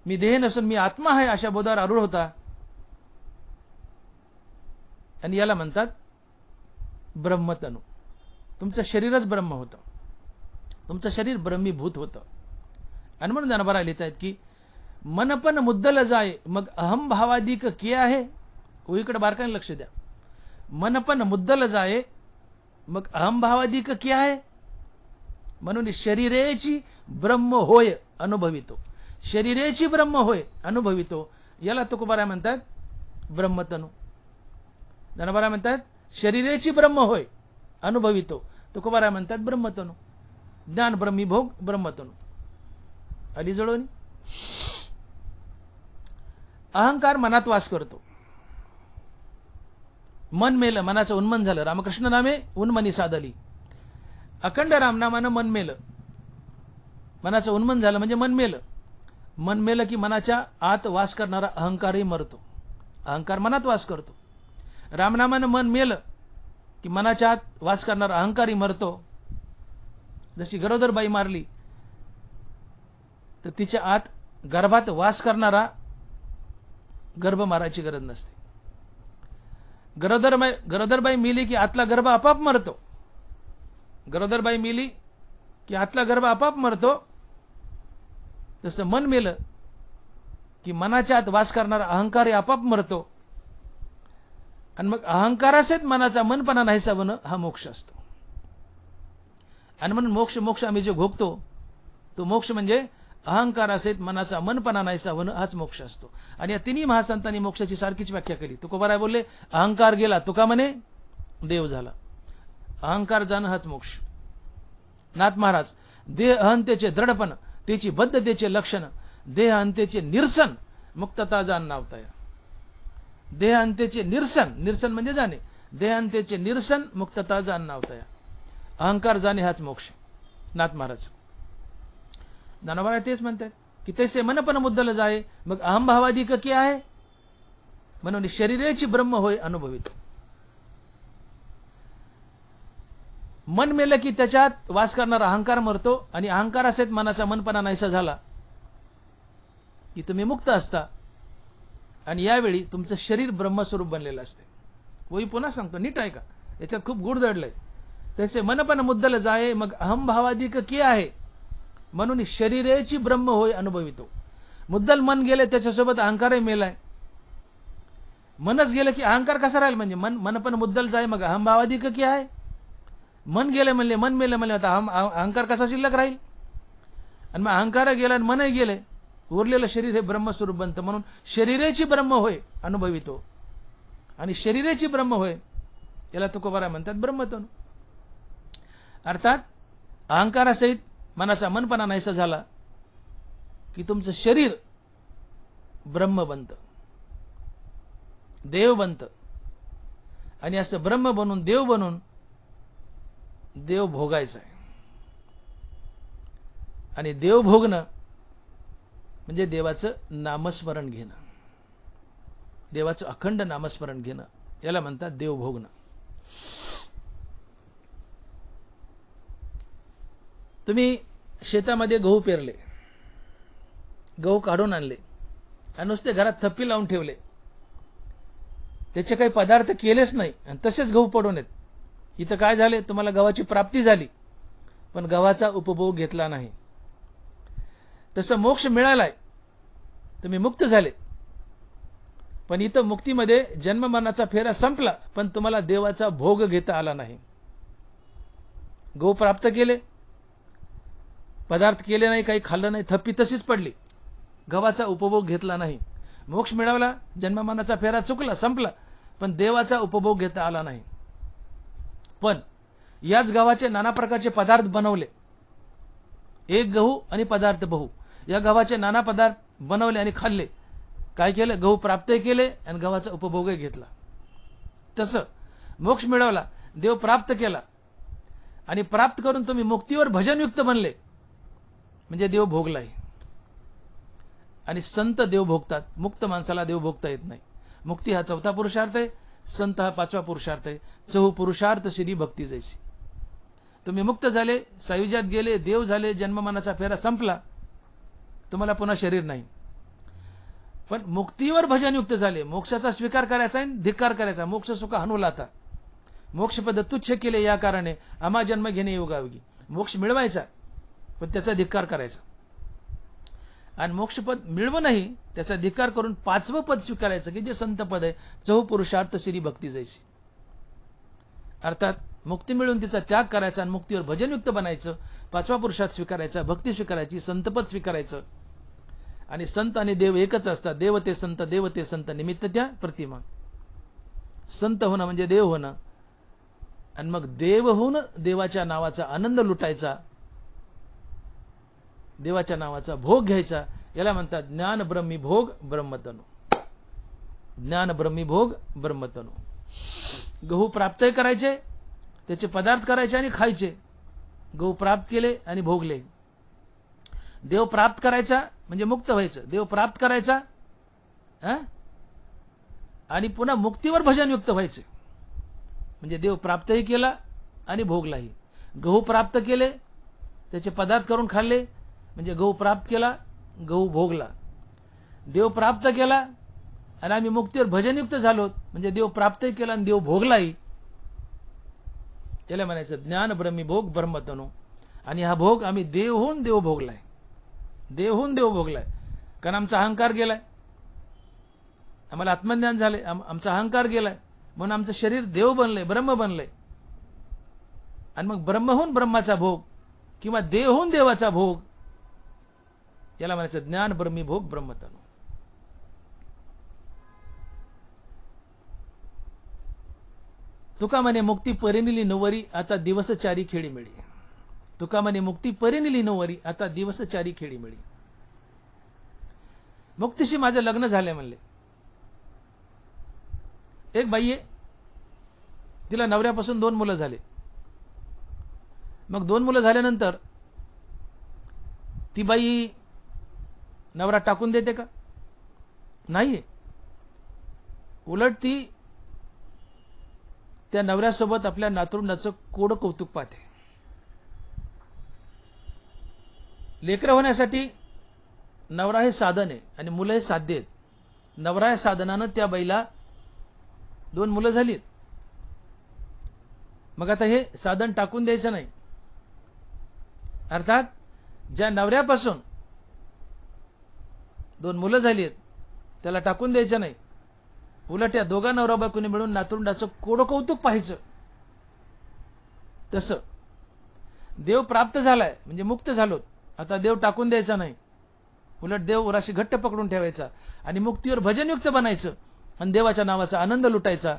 मी देह नसून मी आत्मा आहे अशा बोधावर आरूढ होता. आणि याला म्हणतात ब्रह्मतनु. तुमचं शरीरच ब्रह्म होतं. तुमचं शरीर ब्रह्मीभूत होतं. आणि म्हणून ज्ञानोबा लिहित आहेत की मन पण मुद्दल जाय मग अहम भावादिक किया आहे. इकडे बारकाईने लक्ष द्या. मन पण मुद्दल जाय मग अहम भावादिक किया आहे. म्हणून शरीरेची ब्रह्म होय अनुभवितो. शरीरेची ब्रह्म होय अनुभवितो. याला तुकोबाराय म्हणतात ब्रह्मतनु. ज्ञानोबा म्हणतात शरीरेची ब्रह्म होय अनुभवितो. तुकोबाराय म्हणतात ब्रह्मतनु. ज्ञान ब्रह्मीभोग ब्रह्मतनु. आली जुळवणी. अहंकार मनात वास करतो. मन मेलं, मनाचं उन्मन झालं. रामकृष्ण नामे उन्मनी साधली. अखंड रामनामानं मन मेलं, मनाचं उन्मन झालं म्हणजे मन मेलं. मन मेलं की मनाच्या आत वास करणारा अहंकारही मरतो. अहंकार मनात वास करतो. रामनामानं मन मेलं की मनाच्या आत वास करणारा अहंकारही मरतो. जशी गरोदर बाई मारली तर तिच्या आत गर्भात वास करणारा गर्भ मारायची गरज नसते. गरोदरबाई मेली की आतला गर्भ आपाप मरतो. गरोदरबाई मेली की आतला गर्भ आपाप मरतो. तसं मन मेलं की मनाच्या आत वास करणारा अहंकार आपाप मरतो. आणि मग अहंकारासहित मनाचा मनपणा नाहीसा होणं हा मोक्ष असतो. आणि म्हणून मोक्ष आम्ही जे भोगतो तो मोक्ष म्हणजे अहंकारासहित मनाचा मनपणा नाहीसा होणं हाच मोक्ष असतो. आणि या तिन्ही महासंतांनी मोक्षाची सारखीच व्याख्या केली. तुकोबाराय बोलले अहंकार गेला तुका म्हणे देव झाला. अहंकार जाणं हाच मोक्ष. नाथ महाराज देह अहंतेचे दृढपण त्याची बद्धतेचे लक्षण देह अंतेचे निरसन मुक्तता जाण नावताया. देह अंतेचे निरसन म्हणजे जाणे. देह अंतेचे निरसन मुक्तता जाण नावताया. अहंकार जाणे हाच मोक्ष. नाथ महाराज ज्ञानोबा तेच म्हणतात की तैसे मन पण मुद्दल जाय मग अहमभावादिक की आहे. म्हणून शरीरेची ब्रह्म होय अनुभवितो. मन मेलं की त्याच्यात वास करणारा अहंकार मरतो. आणि अहंकारासहित मनाचा मनपणा नाहीसा झाला की तुम्ही मुक्त असता. आणि यावेळी तुमचं शरीर ब्रह्मस्वरूप बनलेलं असते. वही पुन्हा सांगतो नीट ऐका, याच्यात खूप गुढ दडलंय. तसे मन पण मुद्दल जाय मग अहमभावादिक की आहे. म्हणून शरीरेची ब्रह्म होय अनुभवितो. मुद्दल मन गेले त्याच्यासोबत अहंकारही मेलाय. मनच गेलं की अहंकार कसा राहील. म्हणजे मन पण मुद्दल जाय मग अहमभावादिक की आहे. मन गेले म्हणले मन मेले म्हणले आता अहंकार कसा शिल्लक राहील. आणि मग अहंकार गेला आणि मनही गेले उरलेलं शरीर हे ब्रह्मस्वरूप बनतं. म्हणून शरीरेची ब्रह्म होय अनुभवितो. आणि शरीरेची ब्रह्म होय याला तुकोबाराय म्हणतात ब्रह्मतनु. अर्थात अहंकारासहित मनाचा मनपणा नाहीसा झाला की तुमचं शरीर ब्रह्म बनतं, देव बनतं. आणि असं ब्रह्म बनून देव बनून देव भोगायचा आहे. आणि देव भोगणं म्हणजे देवाचं नामस्मरण घेणं, देवाचं अखंड नामस्मरण घेणं याला म्हणतात देव भोगणं. तुम्ही शेतामध्ये गहू पेरले, गहू काढून आणले आणि नुसते घरात थप्पी लावून ठेवले, त्याचे काही पदार्थ केलेच नाही आणि तसेच गहू पडून आहेत. इथं काय झाले, तुम्हाला गव्हाची प्राप्ती झाली पण गव्हाचा उपभोग घेतला नाही. तसं मोक्ष मिळालाय, तुम्ही मुक्त झाले, पण इथं मुक्तीमध्ये जन्म मरणाचा फेरा संपला पण तुम्हाला देवाचा भोग घेता आला नाही. गहू प्राप्त केले, पदार्थ केले नाही, काही खाल्लं नाही, थप्पी तशीच पडली, गव्हाचा उपभोग घेतला नाही. मोक्ष मिळवला, जन्ममरणाचा फेरा चुकला, संपला, पण देवाचा उपभोग घेता आला नाही. पण याच गव्हाचे नाना प्रकारचे पदार्थ बनवले. एक गहू आणि पदार्थ बहु, या गव्हाचे नाना पदार्थ बनवले आणि खाल्ले. काय केलं, गहू प्राप्तही केले आणि गव्हाचा उपभोगही घेतला. तसं मोक्ष मिळवला, देव प्राप्त केला आणि प्राप्त करून तुम्ही मुक्तीवर भजनयुक्त बनले म्हणजे देव भोगलाय. आणि संत देव भोगतात, मुक्त माणसाला देव भोगता येत नाही. मुक्ती हा 4था पुरुषार्थ आहे, संत हा 5वा पुरुषार्थ आहे. चहू पुरुषार्थ श्री भक्ती जैसी. तुम्ही मुक्त झाले, सायुज्यात गेले, देव झाले, जन्ममरणाचा फेरा संपला, तुम्हाला पुन्हा शरीर नाही. पण मुक्तीवर भजनयुक्त झाले, मोक्षाचा स्वीकार करायचा आणि धिक्कार करायचा. मोक्ष सुख हनुला आता, मोक्षपद तुच्छ केले या कारणे आम्हा जन्म घेणे योगायोगी. मोक्ष मिळवायचा पण त्याचा धिक्कार करायचा, आणि मोक्षपद मिळवूनही त्याचा धिक्कार करून 5वं पद स्वीकारायचं की जे संत पद आहे, चहू पुरुषार्थ श्री भक्ती जैसी. अर्थात मुक्ती मिळून तिचा त्याग करायचा आणि मुक्तीवर भजनयुक्त बनायचं, 5वा पुरुषार्थ स्वीकारायचा, भक्ती स्वीकारायची, संतपद स्वीकारायचं. आणि संत आणि देव एकच असतात. देव ते संत, निमित्त त्या प्रतिमा. संत होणं म्हणजे देव होणं, आणि मग देव होऊन देवाच्या नावाचा आनंद लुटायचा, देवाच्या नावाचा भोग घ्यायचा. याला म्हणतात ज्ञान ब्रह्मी भोग ब्रह्मतनु. ज्ञान ब्रह्मी भोग ब्रह्मतनु. गहू प्राप्त करायचे, त्याचे पदार्थ करायचे आणि खायचे. गहू प्राप्त केले आणि भोगले. देव प्राप्त करायचा म्हणजे मुक्त व्हायचं. देव प्राप्त करायचा आणि पुन्हा मुक्तीवर भजनयुक्त व्हायचे. म्हणजे देव प्राप्तही केला आणि भोगलाही. गहू प्राप्त केले, त्याचे पदार्थ करून खाल्ले, म्हणजे गहू प्राप्त केला, गहू भोगला. देव प्राप्त केला आणि आम्ही मुक्तीवर भजनयुक्त झालो, म्हणजे देव प्राप्तही केला आणि देव भोगलाही. त्याला म्हणायचं ज्ञान ब्रह्मी भोग ब्रह्मतनु. आणि हा भोग आम्ही देव होऊन देव भोगलाय, देव होऊन देव भोगलाय. कारण आमचा अहंकार गेलाय, आम्हाला आत्मज्ञान झाले, आमचा अहंकार गेलाय, म्हणून आमचं शरीर देव बनलंय, ब्रह्म बनलंय. आणि मग ब्रह्म होऊन ब्रह्माचा भोग किंवा देव होऊन देवाचा भोग, याला म्हणायचं ज्ञान ब्रह्मी भोग ब्रह्मतनु. तुका म्हणे मुक्ती परिनिली नवरी, आता दिवस चारी खेळी मिळी. तुका म्हणे मुक्ती परिनिली नवरी, आता दिवस चारी खेळी मिळी. मुक्तीशी माझं लग्न झालंय म्हणले. एक बाई आहे, तिला नवऱ्यापासून 2 मुलं झाले. मग 2 मुलं झाल्यानंतर ती बाई नवरा टाकून देते का? नाहीये. उलट ती त्या नवऱ्यासोबत आपल्या नातरुंडाचं कोड कौतुक पाहते. लेकरं होण्यासाठी नवरा हे साधन आहे आणि मुलं हे साध्य आहेत. नवरा या साधनानं त्या बाईला 2 मुलं झालीत. मग आता हे साधन टाकून द्यायचं नाही. अर्थात ज्या नवऱ्यापासून 2 मुलं झाली आहेत त्याला टाकून द्यायचं नाही. उलट या दोघा नवरा बायकोने मिळून नातरुंडाचं कोड कौतुक पाहायचं. तसं देव प्राप्त झालाय म्हणजे मुक्त झालो, आता देव टाकून द्यायचा नाही. उलट देव उराशी घट्ट पकडून ठेवायचा आणि मुक्तीवर भजनयुक्त बनायचं आणि देवाच्या नावाचा आनंद लुटायचा.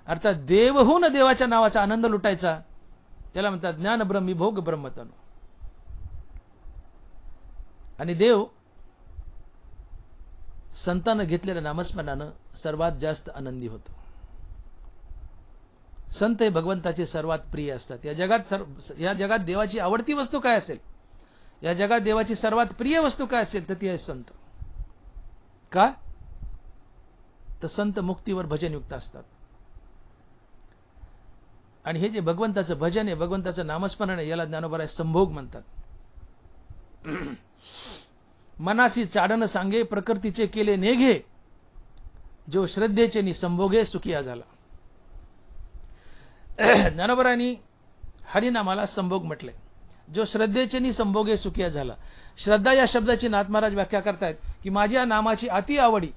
अर्थात देव होऊन देवाच्या नावाचा आनंद लुटायचा. त्याला म्हणतात ज्ञान ब्रह्मी भोग ब्रह्मतनु. आणि देव संतानं घेतलेल्या नामस्मरणानं सर्वात जास्त आनंदी होतो. संत हे भगवंताचे सर्वात प्रिय असतात. या जगात देवाची आवडती वस्तू काय असेल, या जगात देवाची सर्वात प्रिय वस्तू काय असेल तर ती आहे संत. का? तर संत मुक्तीवर भजनयुक्त असतात. आणि हे जे भगवंताचं भजन आहे, भगवंताचं नामस्मरण आहे, याला ज्ञानोबा संभोग म्हणतात. मनासी चाडण सांगे प्रकृतीचे केले नेघे, जो श्रद्धेचे नि संभोगे सुखिया झाला. ज्ञानोबरांनी हरिनामाला संभोग म्हटले. जो श्रद्धेचे नि संभोगे सुखिया झाला. श्रद्धा या शब्दाची नाथ महाराज व्याख्या करतायत की माझ्या नामाची अति आवडी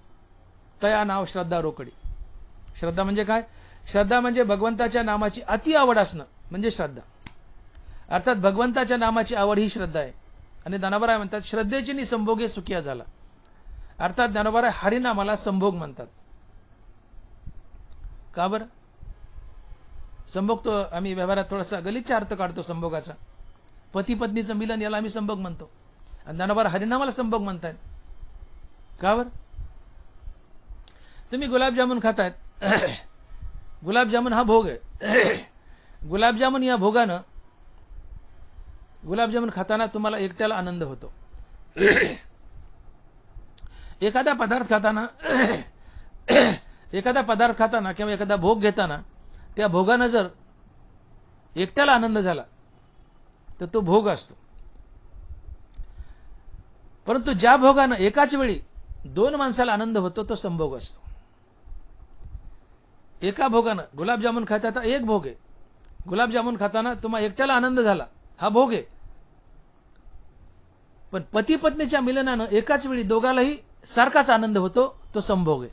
तया नाव श्रद्धा रोकडी. श्रद्धा म्हणजे काय? श्रद्धा म्हणजे भगवंताच्या नामाची अति आवड असणं म्हणजे श्रद्धा. अर्थात भगवंताच्या नामाची आवड ही श्रद्धा आहे. आणि ज्ञानोबा म्हणतात श्रद्धेची नि संभोगे सुखिया झाला. अर्थात ज्ञानोबा हरिनामाला संभोग म्हणतात. का बरं? संभोग तो आम्ही व्यवहारात थोडासा गलिच्छ अर्थ काढतो संभोगाचा. पती पत्नीचं मिलन याला आम्ही संभोग म्हणतो. आणि ज्ञानोबा हरिनामाला संभोग म्हणतात. का बरं? तुम्ही गुलाबजामुन खातायत. गुलाबजामुन हा भोग आहे. गुलाबजामुन या भोगानं गुलाबजामुन खाताना तुम्हाला एकट्याला आनंद होतो. एखादा पदार्थ खाताना एखादा पदार्थ खाताना किंवा एखादा भोग घेताना त्या भोगानं जर एकट्याला आनंद झाला तर तो भोग असतो. परंतु ज्या भोगानं एकाच वेळी 2 माणसाला आनंद होतो तो संभोग असतो. एका भोगानं गुलाबजामुन खाता तर एक भोग आहे. गुलाबजामुन खाताना तुम्हाला एकट्याला आनंद झाला हा भोग आहे. पण पती पत्नीच्या मिलनानं एकाच वेळी दोघालाही सारखाच आनंद होतो तो संभोग आहे.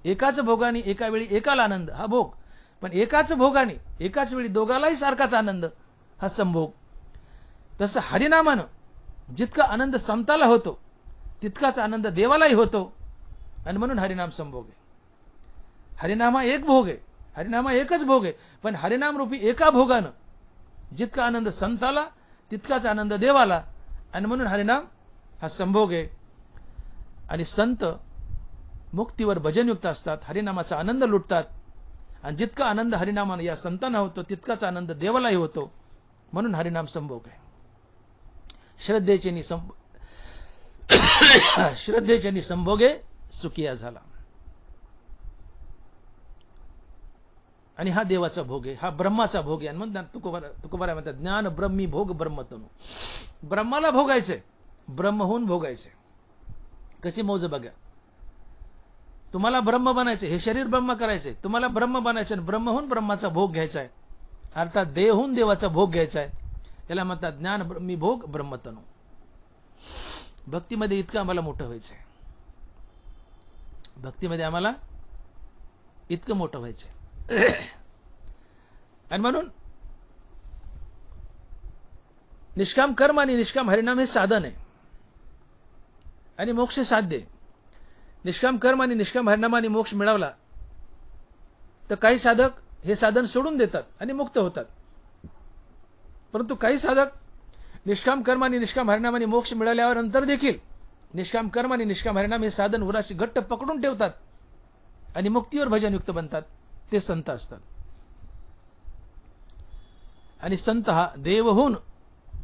एकाच भोगाने एका वेळी एकाला आनंद हा भोग, पण एकाच भोगाने एकाच वेळी दोघालाही सारखाच आनंद हा संभोग. तसं हरिनामानं जितका आनंद संताला होतो तितकाच आनंद देवालाही होतो आणि म्हणून हरिनाम संभोग आहे. हरिनाम हा एक भोग आहे, हरिनाम हा एकच भोग आहे, पण हरिनाम रूपी एका भोगानं जितका आनंद संताला तितकाच आनंद देवाला आणि म्हणून हरिनाम हा संभोग आहे. आणि संत मुक्तीवर भजनयुक्त असतात, हरिनामाचा आनंद लुटतात आणि जितका आनंद हरिनामाने या संतांना होतो तितकाच आनंद देवालाही होतो म्हणून हरिनाम संभोग आहे. श्रद्धेचे संभोगे सुखिया झाला. आणि हा देवाचा भोग आहे, हा ब्रह्माचा भोग आहे. आणि म्हणतात तुकोबाराय म्हणतात ज्ञान ब्रह्मी भोग ब्रह्मतनु. ब्रह्माला भोगायचंय, ब्रह्महून भोगायचंय. कशी मौज बघा. तुम्हाला ब्रह्म बनायचे, हे शरीर ब्रह्म करायचे, तुम्हाला ब्रह्म बनायचे आणि ब्रह्महून ब्रह्माचा भोग घ्यायचा आहे, अर्थात देहहून देवाचा भोग घ्यायचा आहे. याला म्हणतात ज्ञान ब्रह्मी भोग ब्रह्मतनु. भक्तीमध्ये इतकं आम्हाला मोठं व्हायचंय, भक्तीमध्ये आम्हाला इतकं मोठं व्हायचंय. आणि म्हणून निष्काम कर्म आणि निष्काम हरिनाम हे साधन आहे आणि मोक्ष साध्य आहे. निष्काम कर्म आणि निष्काम हरिनामाने मोक्ष मिळवला तर काही साधक हे साधन सोडून देतात आणि मुक्त होतात. परंतु काही साधक निष्काम कर्म आणि निष्काम हरिनामाने मोक्ष मिळाल्यावर नंतर देखील निष्काम कर्म आणि निष्काम हरिनाम हे साधन उराशी घट्ट पकडून ठेवतात आणि मुक्तीवर भजनयुक्त बनतात. ते संत असतात. आणि संत हा देवहून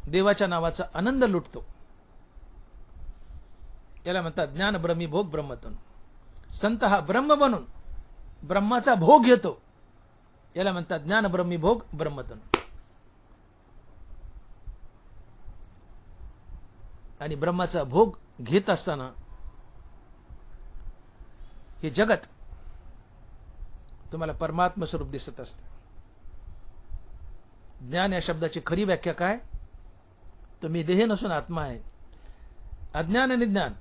देवाच्या नावाचा आनंद लुटतो. याला म्हणतात ज्ञान ब्रह्मी भोग ब्रह्मतनु. संत हा ब्रह्म बनून ब्रह्माचा भोग घेतो, याला म्हणतात ज्ञान ब्रह्मी भोग ब्रह्मतनु. आणि ब्रह्माचा भोग घेत असताना हे जगत तुम्हाला परमात्मा स्वरूप दिसत असते. ज्ञान या शब्दाची खरी व्याख्या काय, तर मी देह नसून आत्मा आहे. अज्ञान आणि ज्ञान.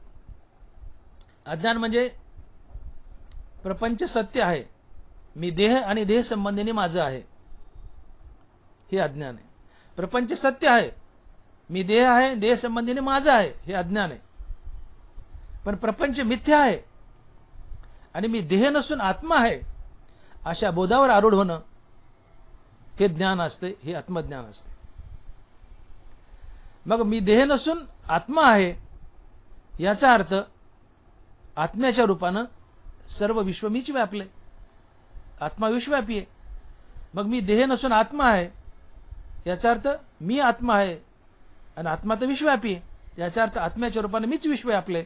अज्ञान म्हणजे प्रपंच सत्य आहे, मी देह आणि देह संबंधीने माझं आहे, हे अज्ञान आहे. प्रपंच सत्य आहे, मी देह आहे, देह संबंधीने माझं आहे, हे अज्ञान आहे. पण प्रपंच मिथ्या आहे आणि मी देह नसून आत्मा आहे अशा बोधावर आरूढ होणं हे ज्ञान असते, हे आत्मज्ञान असते. मग मी देह नसून आत्मा आहे याचा अर्थ आत्म्याच्या रूपानं सर्व विश्व मीच व्यापले, आत्मा विश्वव्यापी आहे. मग मी देह नसून आत्मा आहे याचा अर्थ मी आत्मा आहे आणि आत्मा तर विश्वव्यापी आहे, याचा अर्थ आत्म्याच्या रूपाने मीच विश्व व्यापले.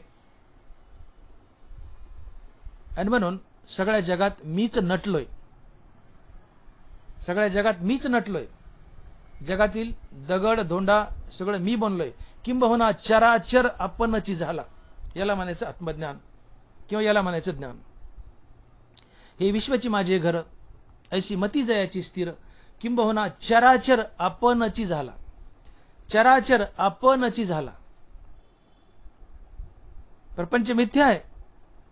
आणि म्हणून सगळ्या जगात मीच नटलोय, सगळ्या जगात मीच नटलोय. जगातील दगड धोंडा सगळं मी बनलोय, किंबहुना चराचर आपणची झाला. याला म्हणायचं आत्मज्ञान किंवा याला म्हणायचं ज्ञान. हे विश्वची माझे घर, ऐशी मती जयाची स्थिर, किंबहुना चराचर आपणची झाला. चराचर आपणची झाला. प्रपंच मिथ्या आहे,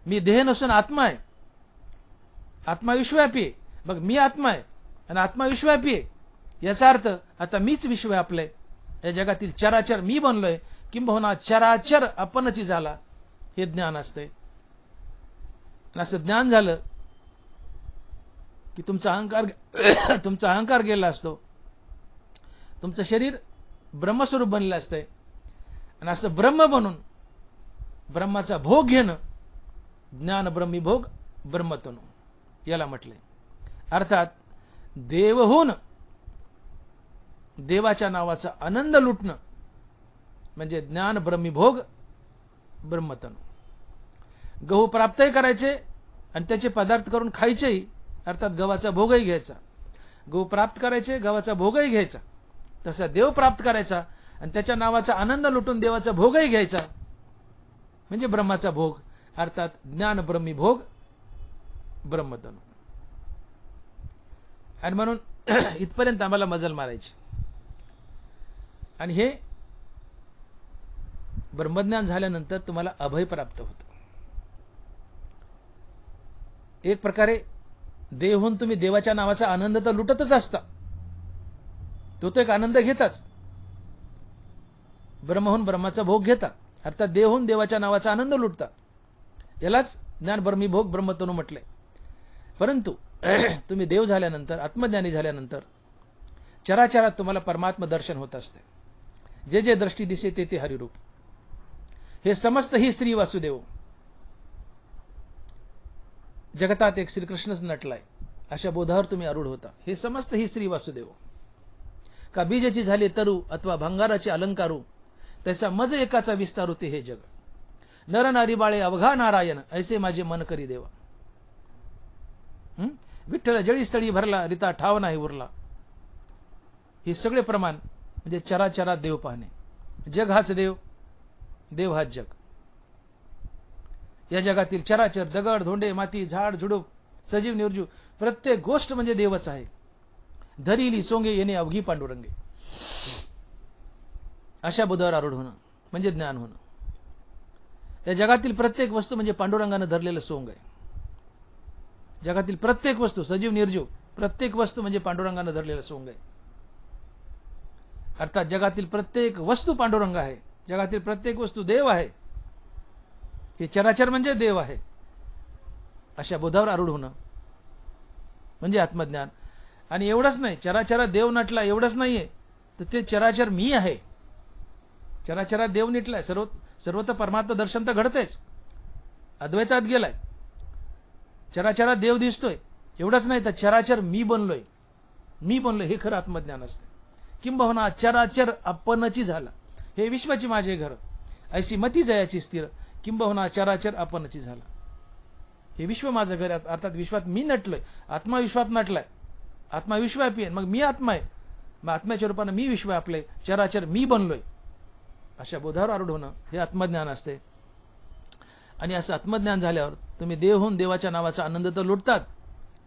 मी देह नसून आत्मा आहे, आत्मा विश्वव्यापी आहे. मग मी आत्मा आहे आणि आत्मा विश्वव्यापी आहे याचा अर्थ आता मीच विश्व व्यापलंय. या जगातील चराचर मी बनलोय, किंबहुना चराचर आपणची झाला. हे ज्ञान असते. असं ज्ञान झालं की तुमचा अहंकार गेला असतो, तुमचं शरीर ब्रह्मस्वरूप बनलेलं असतंय. आणि असं ब्रह्म बनून ब्रह्माचा भोग घेणं ज्ञान ब्रह्मी भोग ब्रह्मतनु याला म्हटलंय. अर्थात देवहून देवाच्या नावाचा आनंद लुटणं म्हणजे ज्ञान ब्रह्मी भोग ब्रह्मतनु. गहू प्राप्तही करायचे आणि त्याचे पदार्थ करून खायचेही, अर्थात गव्हाचा भोगही घ्यायचा. गहू प्राप्त करायचे, गव्हाचा भोगही घ्यायचा. तसा देव प्राप्त करायचा आणि त्याच्या नावाचा आनंद लुटून देवाचा भोगही घ्यायचा, म्हणजे ब्रह्माचा भोग, अर्थात ज्ञान ब्रह्मी भोग ब्रह्मतनु. आणि म्हणून इथपर्यंत आम्हाला मजल मारायची. आणि हे ब्रह्मज्ञान झाल्यानंतर तुम्हाला अभय प्राप्त होतं. एक प्रकारे देव होऊन तुम्ही देवाच्या नावाचा आनंद तर लुटतच असता, तो एक आनंद घेताच. ब्रह्महून ब्रह्माचा भोग घेता, अर्थात देव होऊन देवाच्या नावाचा आनंद लुटता. यालाच ज्ञान ब्रह्मी भोग ब्रह्मतनु म्हटलंय. परंतु तुम्ही देव झाल्यानंतर, आत्मज्ञानी झाल्यानंतर चराचरात तुम्हाला परमात्म दर्शन होत असते. जे जे दृष्टी दिसे ते ते हरिरूप. हे समस्त ही श्री वासुदेव. जगतात एक श्रीकृष्णच नटलाय अशा बोधावर तुम्ही आरूढ होता. हे समस्त ही श्री वासुदेव. का बीजाची झाले तरु अथवा भंगाराचे अलंकारू, तैसा मज एकाचा विस्तारू ते हे जग. नर नारी बाळे अवघा नारायण, ऐसे माझे मन करी देवा. विठ्ठल जळी स्थळी भरला, रिता ठाव नाही उरला. हे सगळे प्रमाण म्हणजे चराचरात देव पाहणे. जग हाच देव, देव हाच जग. या जगातील चराचर, दगड धोंडे माती झाड झुडूप सजीव निर्जीव प्रत्येक गोष्ट म्हणजे देवच आहे. धरिली सोंगे येणे अवघी पांडुरंगे. अशा बुधावर आरूढ होणं म्हणजे ज्ञान होणं. या जगातील प्रत्येक वस्तू म्हणजे पांडुरंगानं धरलेलं सोंग आहे. जगातील प्रत्येक वस्तू सजीव निर्जीव प्रत्येक वस्तू म्हणजे पांडुरंगानं धरलेलं सोंग आहे. अर्थात जगातील प्रत्येक वस्तू पांडुरंग आहे. जगातील प्रत्येक वस्तू देव आहे. हे चराचर म्हणजे देव आहे. अशा बोधावर आरूढ होणं म्हणजे आत्मज्ञान. आणि एवढंच नाही, चराचरात देव नटला एवढंच नाहीये, तर ते चराचर मी आहे. चराचरात देव नटलाय, सर्वत्र परमात्मा दर्शन तर घडतेच, अद्वैतात गेलाय. चराचरात देव दिसतोय एवढंच नाही, तर चराचर मी बनलोय. मी बनलोय हे खरं आत्मज्ञान असते. किंबहुना चराचर आपणची झाला, हे विश्वाची माझे घर, ऐशी मती जयाची स्थिर. किंबहुना चराचर आपणची झाला, हे विश्व माझं घर. अर्थात विश्वात मी नटलोय, आत्मा विश्वात नटलाय. आत्मा विश्वव्यापी आहे, मग मी आत्मा आहे. मग आत्म्याच्या रूपाने मी विश्व आपले, चराचर मी बनलोय. अशा बोधावर आरूढ होणं हे आत्मज्ञान असते. आणि असं आत्मज्ञान झाल्यावर तुम्ही देव होऊन देवाच्या नावाचा आनंद तर लुटतात.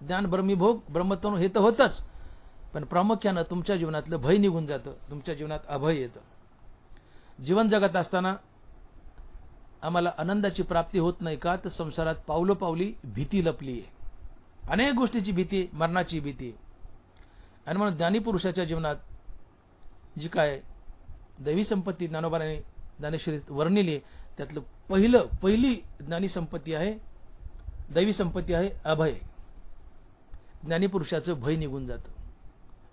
ज्ञान ब्रह्मी भोग ब्रह्मत्व हे तर होतच, पण प्रामुख्यानं तुमच्या जीवनातलं भय निघून जातं, तुमच्या जीवनात अभय येतं. जीवन जगत असताना आम्हाला आनंदाची प्राप्ती होत नाही का, तर संसारात पावलोपावली भीती लपली आहे. अनेक गोष्टीची भीती, मरणाची भीती. आणि म्हणून ज्ञानीपुरुषाच्या जीवनात जी काय दैवी संपत्ती ज्ञानोबाने ज्ञानेश्वरीत वर्णिली, त्यातलं पहिली ज्ञानी संपत्ती आहे, दैवी संपत्ती आहे अभय. ज्ञानीपुरुषाचं भय निघून जातं.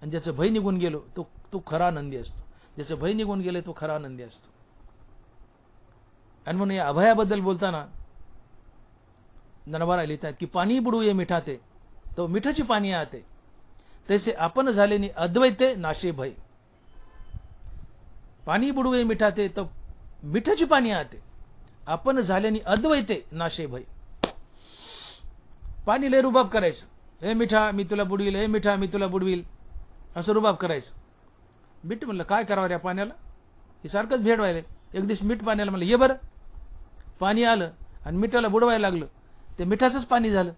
आणि ज्याचं भय निघून गेलो तो खरा आनंदी असतो. ज्याचं भय निघून गेले तो खरा आनंदी असतो. आणि म्हणून या अभयाबद्दल बोलताना ज्ञानोबा लिहितात की पाणी बुडू ये मिठाते, तो मिठाची पाणी आते, तैसे आपण झालेनी अद्वैते नाशे भय. पाणी बुडू ये मिठाते, तो मिठाची पाणी आते, आपण झाल्याने अद्वैते नाशे भय. पाणी लय रुबाब करायचं, हे मिठा मी तुला बुडवील, हे मिठा मी तुला बुडवील, असं रुबाब करायचं. मीठ म्हणलं काय करावं या पाण्याला, हे सारखंच भेट व्हायला. एक दिवस मीठ पाण्याला म्हणलं ये बरं, पाणी आलं आणि मिठाला बुडवायला लागलं, ते मिठाचंच पाणी झालं.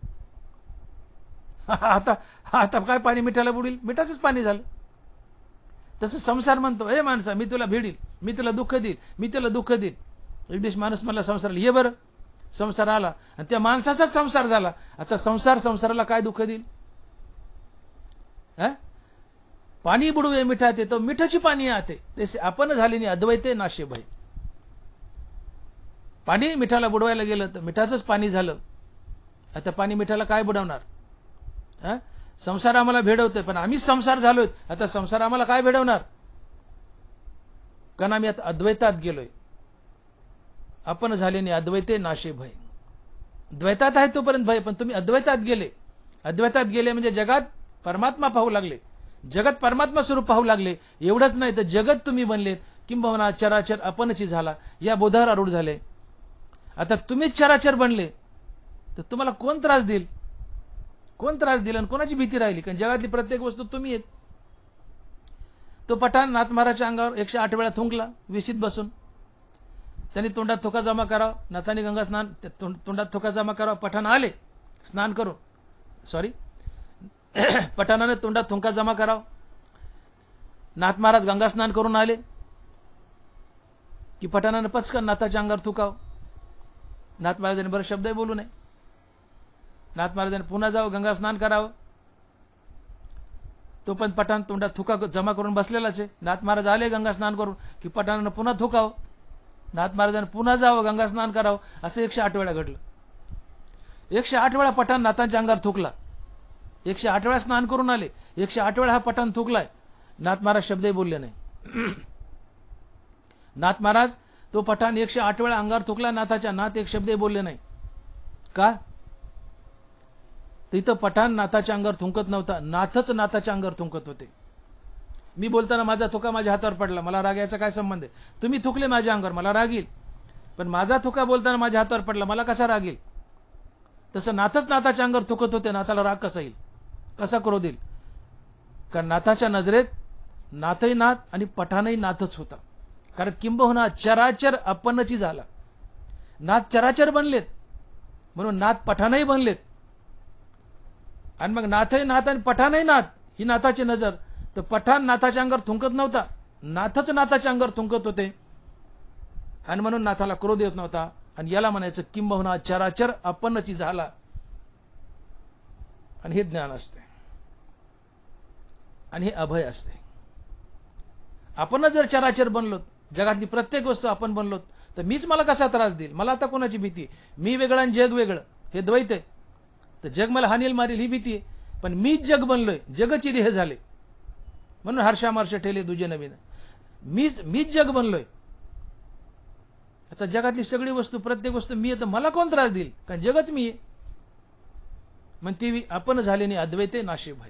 आता काय पाणी मिठाला बुडील, मिठाचंच पाणी झालं. तसं संसार म्हणतो, हे माणसा मी तुला भिडील, मी तुला दुःख देईल, मी तुला दुःख देईल. एक दिवस माणूस मला संसाराला ये बरं, संसार आला आणि त्या माणसाचाच संसार झाला. आता संसाराला काय दुःख देईल. पाणी बुडवे मिठाते, तो मिठाची पाणी आते, तसे आपण झालेली अद्वैते नाशे भय. पाणी मिठाला बुडवायला गेलं तर मिठाचंच पाणी झालं. आता पाणी मिठाला काय बुडवणार. संसार आम्हाला भेडवतोय, पण आम्ही संसार झालोय. आता संसार आम्हाला काय भेडवणार, कारण आम्ही आता अद्वैतात गेलोय. आपण झालेने अद्वैते नाशे भय. द्वैतात आहे तोपर्यंत भय, पण तुम्ही अद्वैतात गेले. अद्वैतात गेले म्हणजे जगात परमात्मा पाहू लागले, जगत परमात्मा स्वरूप पाहू लागले. एवढंच नाही तर जगत तुम्ही बनलेत, किंबहुना चराचर आपणची झाला, या बोधावर आरूढ झाले. आता तुम्हीच चराचर बनले तर तुम्हाला कोण त्रास देईल? कोण त्रास दिला आणि कोणाची भीती राहिली? कारण जगातली प्रत्येक वस्तू तुम्ही आहेत. तो पठाण नाथ महाराजच्या अंगावर 108 वेळा थुंकला विशीत बसून. त्यांनी तोंडात थोका जमा करावा, नाथाने गंगा स्नान तोंडात थोका जमा करावा. पठाण आले स्नान करून, पठाणाने तोंडात थोका जमा करावा. नाथ महाराज गंगा स्नान करून आले की पठाणाने पचकन नाथाच्या अंगावर थुकावं. नाथ महाराजांनी बरं शब्दही बोलू नये. नाथ महाराजांनी पुन्हा जावं, गंगा स्नान करावं. तो पण पठाण तोंडात थुका जमा करून बसलेलाच आहे. नाथ महाराज आले गंगा स्नान करून की पठाणानं पुन्हा थुकावं. नाथ महाराजांनी पुन्हा जावं, गंगा स्नान करावं. असं 108 वेळा घडलं. 108 वेळा पठाण नाथांच्या अंगावर थुकला. 108 वेळा स्नान करून आले. 108 वेळा हा पठाण थुकलाय. नाथ महाराज शब्दही बोलले नाही. नाथ महाराज तो पठाण 108 वेळा अंगावर थुकला नाथाच्या. नाथ एक शब्दही बोलले नाही. का? तिथं पठाण नाथाच्या अंगावर थुंकत नव्हता, नाथच नाथाच्या अंगावर थुंकत होते. मी बोलताना माझा थुका माझ्या हातावर पडला, मला राग याचा काय संबंध आहे? तुम्ही थुकले माझ्या अंगावर, मला राग येईल. पण माझा थुका बोलताना माझ्या हातावर पडला, मला कसा राग येईल? तसं नाथच नाथाच्या अंगावर थुकत होते, नाथाला राग कसा येईल? कसा क्रोध येईल? कारण नाथाच्या नजरेत नाथही नाथ आणि पठाणही नाथच होता. कारण किंबहुना चराचर आपणची झाला. नाथ चराचर बनलेत म्हणून नाथ पठाणही बनलेत. आणि मग नाथही नाथ आणि पठाणही नाथ ही नाथाची नजर. तर पठाण नाथाच्या अंगावर थुंकत नव्हता, नाथच नाथाच्या अंगावर थुंकत होते. आणि म्हणून नाथाला क्रोध येत नव्हता. आणि याला म्हणायचं किंबहुना चराचर आपणची झाला. आणि हे ज्ञान असते आणि हे अभय असते. आपण जर चराचर बनलो, जगातली प्रत्येक वस्तू आपण बनलो, तर मीच मला कसा त्रास देईल? मला आता कोणाची भीती? मी वेगळं आणि जग वेगळं, हे द्वैत आहे. तर जग मला हानील मारील ही भीती आहे. पण मीच जग बनलोय, जगची देह झाले म्हणून हर्षा मार्ष ठेले दुजे नवीन. मीच जग बनलोय. आता जगातली सगळी वस्तू, प्रत्येक वस्तू मी आहे, तर मला कोण त्रास देईल? कारण जगच मी आहे. मग ती आपण झाले नाही अद्वैते नाशे भय.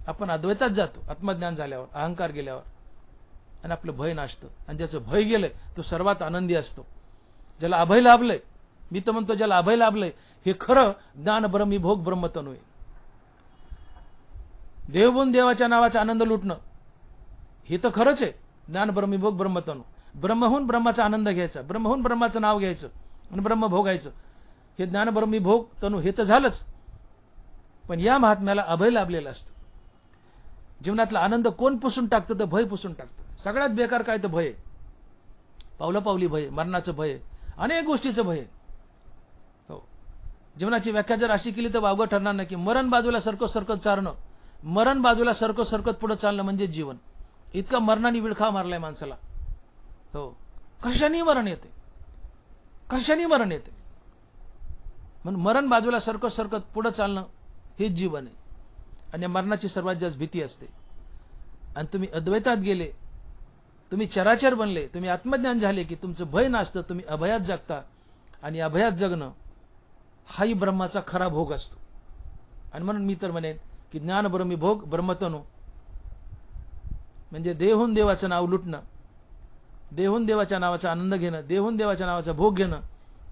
आपण अद्वैतात जातो आत्मज्ञान झाल्यावर, अहंकार गेल्यावर, आणि आपलं भय नाशतं. आणि ज्याचं भय गेलंय तो सर्वात आनंदी असतो. ज्याला अभय लाभलंय, मी तर म्हणतो ज्याला अभय लाभलंय, हे खरं ज्ञान ब्रह्मी भोग ब्रह्मतनु आहे. देवबोन देवाच्या नावाचा आनंद लुटणं हे तर खरंच आहे. ज्ञान ब्रह्मी भोग ब्रह्मतनु. ब्रह्महून ब्रह्माचा आनंद घ्यायचा, ब्रह्महून ब्रह्माचं नाव घ्यायचं आणि ब्रह्म भोगायचं, हे ज्ञान ब्रह्मी भोग तनु हे तर झालंच. पण या महात्म्याला अभय लाभलेलं असतं. जीवनातला आनंद कोण पुसून टाकतं? तर भय पुसून टाकतं. सगळ्यात बेकार काय? तर भय. पावलं पावली भय, मरणाचं भय, अनेक गोष्टीचं भय. हो, जीवनाची व्याख्या जर अशी केली तर वावगं ठरणार नाही की मरण बाजूला सरकत सरकत चालणं, मरण बाजूला सरकत सरकत पुढे चालणं म्हणजे जीवन. इतका मरणाने विळखा मारलाय माणसाला. हो, कशाने मरण येते, कशाने मरण येते. म्हणून मरण बाजूला सरकत सरकत पुढे चालणं हेच जीवन आहे. आणि मरणाची सर्वात जास्त भीती असते. आणि तुम्ही अद्वैतात गेले, तुम्ही चराचर बनले, तुम्ही आत्मज्ञान झाले की तुमचं भय नासतं, तुम्ही अभयात जगता. आणि अभयात जगणं हाही ब्रह्माचा खरा भोग असतो. आणि म्हणून मी तर म्हणेन की ज्ञान ब्रह्मी भोग ब्रह्मतनु म्हणजे देहून देवाचं नाव लुटणं, देहून देवाच्या नावाचा आनंद घेणं, देहून देवाच्या नावाचा भोग घेणं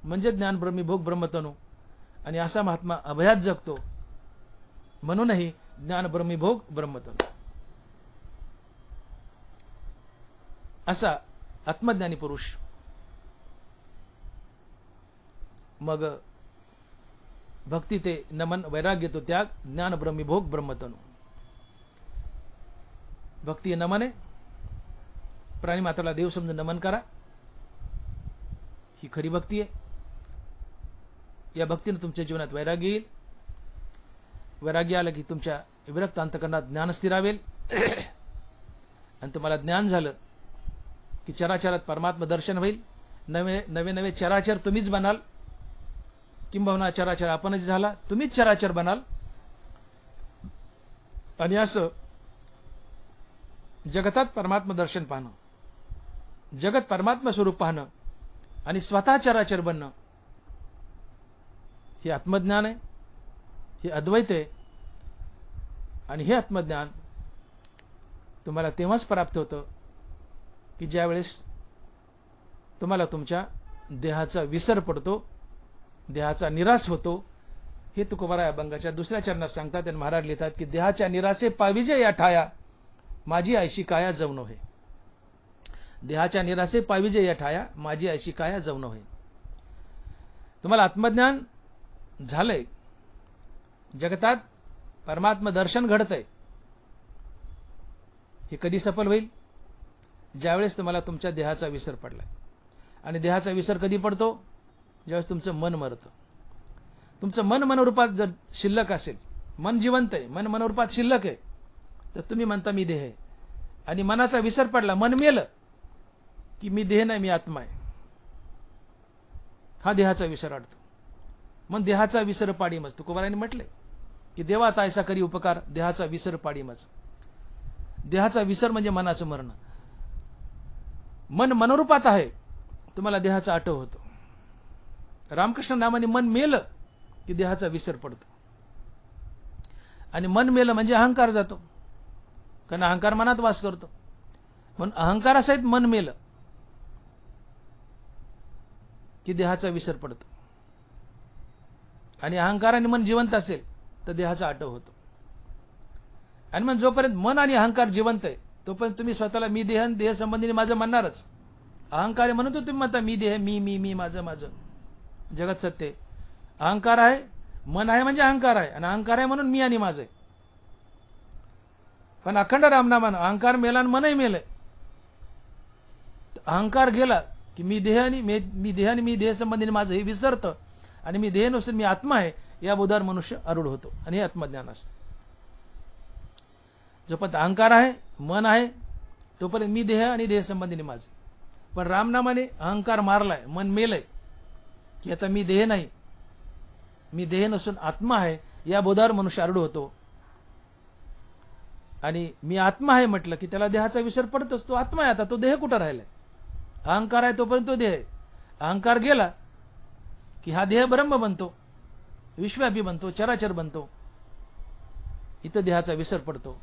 म्हणजे ज्ञान ब्रह्मी भोग ब्रह्मतनु. आणि असा महात्मा अभयात जगतो म्हणूनही ज्ञान ब्रह्मी भोग ब्रह्मतनु. असा आत्मज्ञानी पुरुष मग भक्ती ते नमन, वैराग्य तो त्याग, ज्ञान ब्रह्मी भोग ब्रह्मतनु. भक्ती नमन आहे. प्राणी मात्राला देव समजून नमन करा, ही खरी भक्ती आहे. या भक्तीने तुमच्या जीवनात वैराग्य येईल. वैराग्य आलं की तुमच्या विरक्त अंतःकरणात ज्ञान स्थिरावेल. आणि तुम्हाला ज्ञान झालं की चराचरात परमात्मा दर्शन होईल. नवे नवे नवे चराचर तुम्हीच बनाल. किंबहुना चराचर आपणच झाला, तुम्हीच चराचर बनाल. आणि असं जगतात परमात्मा दर्शन पाहणं, जगत परमात्मा स्वरूप पाहणं आणि स्वतः चराचर बनणं हे आत्मज्ञान आहे, हे अद्वैत आहे. आणि हे आत्मज्ञान तुम्हाला तेव्हाच प्राप्त होतं की ज्यावेळेस तुम्हाला तुमच्या देहाचा विसर पडतो, देहाचा निराश होतो. हे तुकोबाराय अभंगाच्या दुसऱ्या चरणात सांगतात आणि महाराज लिहितात की देहाच्या निराशे पाविजे या ठाया, माझी ऐशी काया जवण होय. देहाच्या निराशे पाविजे या ठाया, माझी ऐशी काया जवण होय. तुम्हाला आत्मज्ञान झालंय, जगतात परमात्म दर्शन घडतंय. हे कधी सफल होईल? ज्यावेळेस तुम्हाला तुमच्या देहाचा विसर पडलाय. आणि देहाचा विसर कधी पडतो? ज्यावेळेस तुमचं मन मरतं. तुमचं मन मनोरूपात जर शिल्लक असेल, मन जिवंत आहे, मन मनोरूपात शिल्लक आहे, तर तुम्ही म्हणता मी देह आहे. आणि मनाचा विसर पडला, मन मेलं की मी देह नाही, मी आत्मा आहे. हा देहाचा विसर अडतो. मग देहाचा विसर पाडीमच. तुकोबारायांनी म्हटलंय की देवा तायसा करी उपकार, देहाचा विसर पाडीमच. देहाचा विसर म्हणजे मनाचं मरण. मन मनोरूपात आहे, तुम्हाला देहाचा आठव होतो. रामकृष्ण नामाने मन मेलं की देहाचा विसर पडतो. आणि मन मेलं म्हणजे अहंकार जातो, कारण अहंकार मनात वास करतो. म्हणून अहंकारासहित मन मेलं की देहाचा विसर पडतो. आणि अहंकाराने मन जिवंत असेल तर देहाचा आठव होतो. आणि मग जोपर्यंत मन आणि अहंकार जिवंत आहे तोपर्यंत तुम्ही स्वतःला मी देह आणि देह संबंधीने माझं म्हणणारच. अहंकार आहे म्हणून तुम्ही म्हणता मी देह, मी मी मी माझं माझं. जगत सत्य आहे. अहंकार आहे, मन आहे म्हणजे अहंकार आहे, आणि अहंकार आहे म्हणून मी आणि माझं आहे. पण अखंड रामनामानं अहंकार मेला आणि मनही मेलंय. अहंकार गेला की मी देह आणि मी देह संबंधीने माझं हे विसरतं. आणि मी देह नसून मी आत्मा आहे या बोधावर मनुष्य आरूढ होतो. आणि हे आत्मज्ञान असतं. जोपर्यंत अहंकार आहे, मन आहे, तोपर्यंत मी देह आणि देह संबंधीने माझं. पण रामनामाने अहंकार मारलाय, मन मेलय की आता मी देह नाही, मी देह नसून आत्मा आहे या बोधावर मनुष्य आरूढ होतो. आणि मी आत्मा आहे म्हटलं की त्याला देहाचा विसर पडतोच. तो आत्मा आहे, आता तो देह कुठं राहिलाय? अहंकार आहे तोपर्यंत तो देह आहे. अहंकार गेला की हा देह ब्रह्म बनतो, विश्वव्यापी बनतो, चराचर बनतो. इथं देहाचा विसर पडतो.